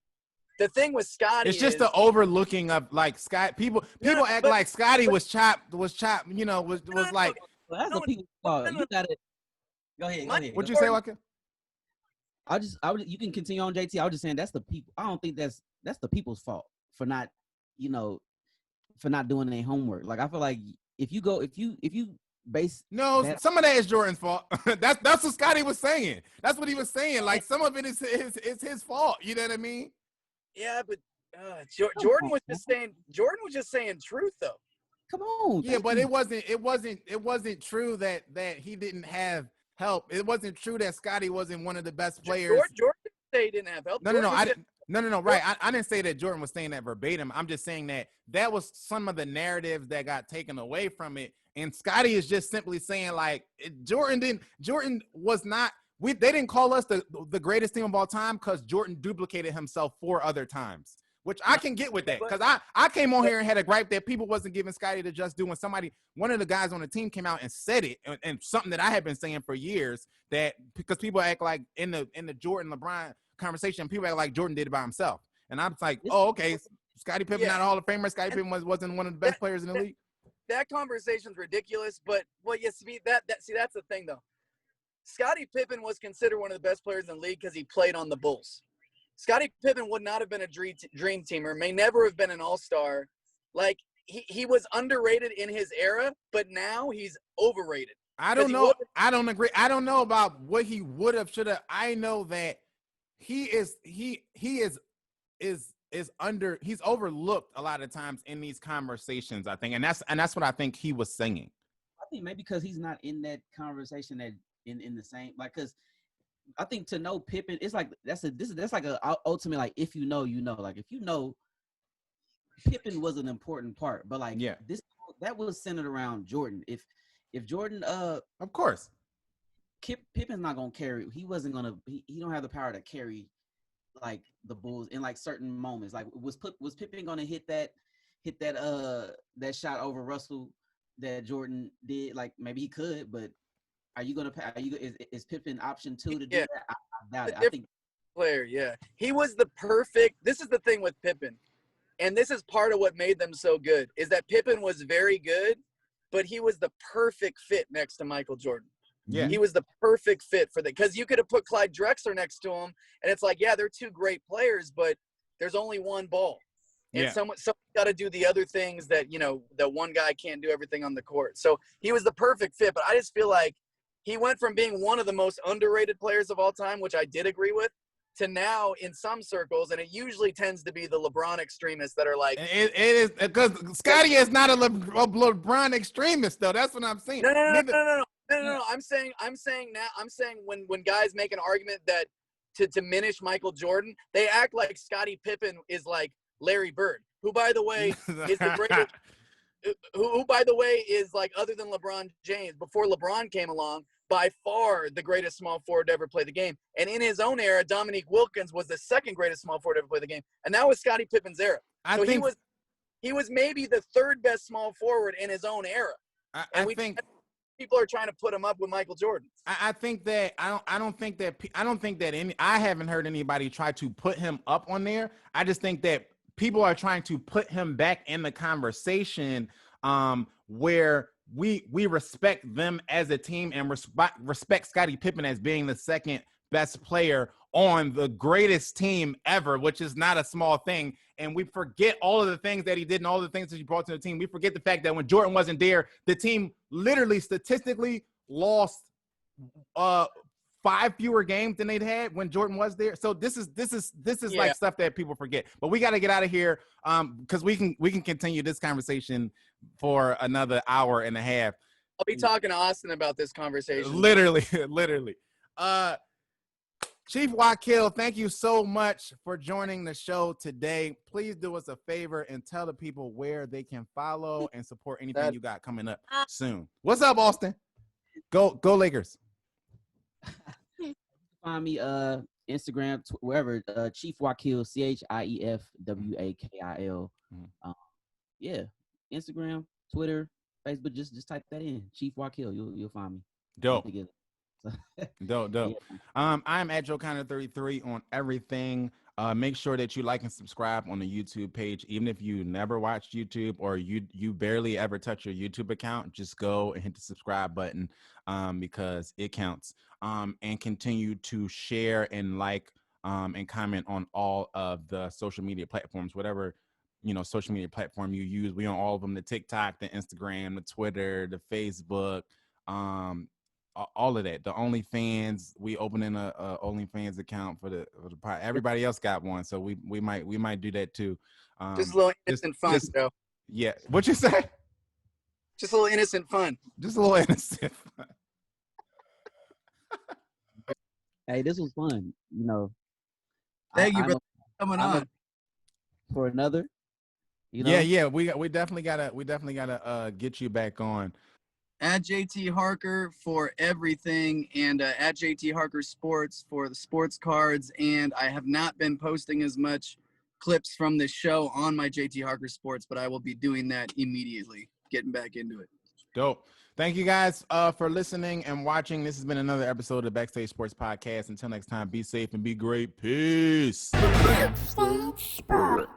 the thing with Scottie, it's just the overlooking of like Scott. People act like Scottie was chopped. You know, was like. Well, that's the people's fault. You got it. Go ahead. What'd you say, Wakil? You can continue on, JT. I was just saying that's the people. I don't think that's the people's fault for not, for not doing their homework. Like I feel like if you base. No, some of that is Jordan's fault. that's what Scottie was saying. That's what he was saying. Like some of it is his fault. You know what I mean? Yeah, but Jordan was just saying truth though. Come on. Yeah, but it wasn't true that he didn't have help. It wasn't true that Scottie wasn't one of the best players. Jordan said he didn't have help. No. Right. I didn't say that Jordan was saying that verbatim. I'm just saying that was some of the narratives that got taken away from it. And Scottie is just simply saying like Jordan was not. They didn't call us the greatest team of all time because Jordan duplicated himself 4 other times, which I can get with that because I came on here and had a gripe that people wasn't giving Scottie the just due when one of the guys on the team came out and said it, and something that I had been saying for years, that because people act like in the Jordan LeBron conversation, people act like Jordan did it by himself, and I'm like, oh, okay, Scottie Pippen not a Hall of Famer. Scottie Pippen wasn't one of the best players in the league. That conversation's ridiculous, but that's the thing though. Scottie Pippen was considered one of the best players in the league because he played on the Bulls. Scottie Pippen would not have been a dream teamer, may never have been an all-star. Like, he was underrated in his era, but now he's overrated. I don't know. I don't agree. I don't know about what he would have, should have. I know that he is he's overlooked a lot of times in these conversations, I think. And that's what I think he was singing. I think maybe because he's not in that conversation that in the same, like, because I think to know Pippen, it's like that's like a ultimate, like, if you know, you know. Like, if you know, Pippen was an important part, but like that was centered around Jordan. If Jordan, of course, Pippen's not gonna carry. He wasn't gonna. He don't have the power to carry like the Bulls in like certain moments. Like, was Pippen gonna hit that shot over Russell that Jordan did? Like, maybe he could, but is Pippen option 2 to do that? I doubt it. I think player, yeah. He was the perfect. This is the thing with Pippen, and this is part of what made them so good, is that Pippen was very good, but he was the perfect fit next to Michael Jordan. Yeah. He was the perfect fit for that, because you could have put Clyde Drexler next to him, and it's like, yeah, they're two great players, but there's only one ball. And someone's got to do the other things that, that one guy can't do everything on the court. So he was the perfect fit, but I just feel like he went from being one of the most underrated players of all time, which I did agree with, to now in some circles, and it usually tends to be the LeBron extremists that are like, it is, because Scotty is not a LeBron extremist, though. That's what I'm saying. No. I'm saying when guys make an argument that to diminish Michael Jordan, they act like Scottie Pippen is like Larry Bird, who, by the way, is the greatest. Who, by the way, is like, other than LeBron James, before LeBron came along, by far the greatest small forward to ever play the game. And in his own era, Dominique Wilkins was the second greatest small forward to ever play the game. And that was Scottie Pippen's era. He was maybe the third best small forward in his own era. I think people are trying to put him up with Michael Jordan. I haven't heard anybody try to put him up on there. I just think that people are trying to put him back in the conversation, where we respect them as a team and respect Scottie Pippen as being the second best player on the greatest team ever, which is not a small thing. And we forget all of the things that he did and all the things that he brought to the team. We forget the fact that when Jordan wasn't there, the team literally statistically lost 5 fewer games than they'd had when Jordan was there. So this is like stuff that people forget. But we got to get out of here, because we can continue this conversation for another hour and a half. I'll be talking to Austin about this conversation. Literally. Chief Wakil, thank you so much for joining the show today. Please do us a favor and tell the people where they can follow and support anything you got coming up soon. What's up, Austin? Go Lakers. Find me Instagram, wherever, Chief Wakil, ChiefWakil. Instagram, Twitter, Facebook, just type that in, Chief Wakil. You'll find me. Dope. Dope. Yeah. I'm at JoeConnor33 on everything. Make sure that you like and subscribe on the YouTube page. Even if you never watched YouTube or you barely ever touch your YouTube account, just go and hit the subscribe button, because it counts. And continue to share and like and comment on all of the social media platforms, whatever social media platform you use. We on all of them: the TikTok, the Instagram, the Twitter, the Facebook, all of that. The OnlyFans, we opening a OnlyFans account for the everybody else got one, so we might do that too. Just a little innocent fun, though. Yeah, what you say? Just a little innocent fun. Just a little innocent fun. Hey, this was fun. Thank you for coming on for another. Yeah, we definitely gotta get you back on. At JT Harker for everything, and at JT Harker Sports for the sports cards. And I have not been posting as much clips from this show on my JT Harker Sports, but I will be doing that immediately, getting back into it. Dope. Thank you guys for listening and watching. This has been another episode of the Backstage Sports Podcast. Until next time, be safe and be great. Peace. Backstage Sports.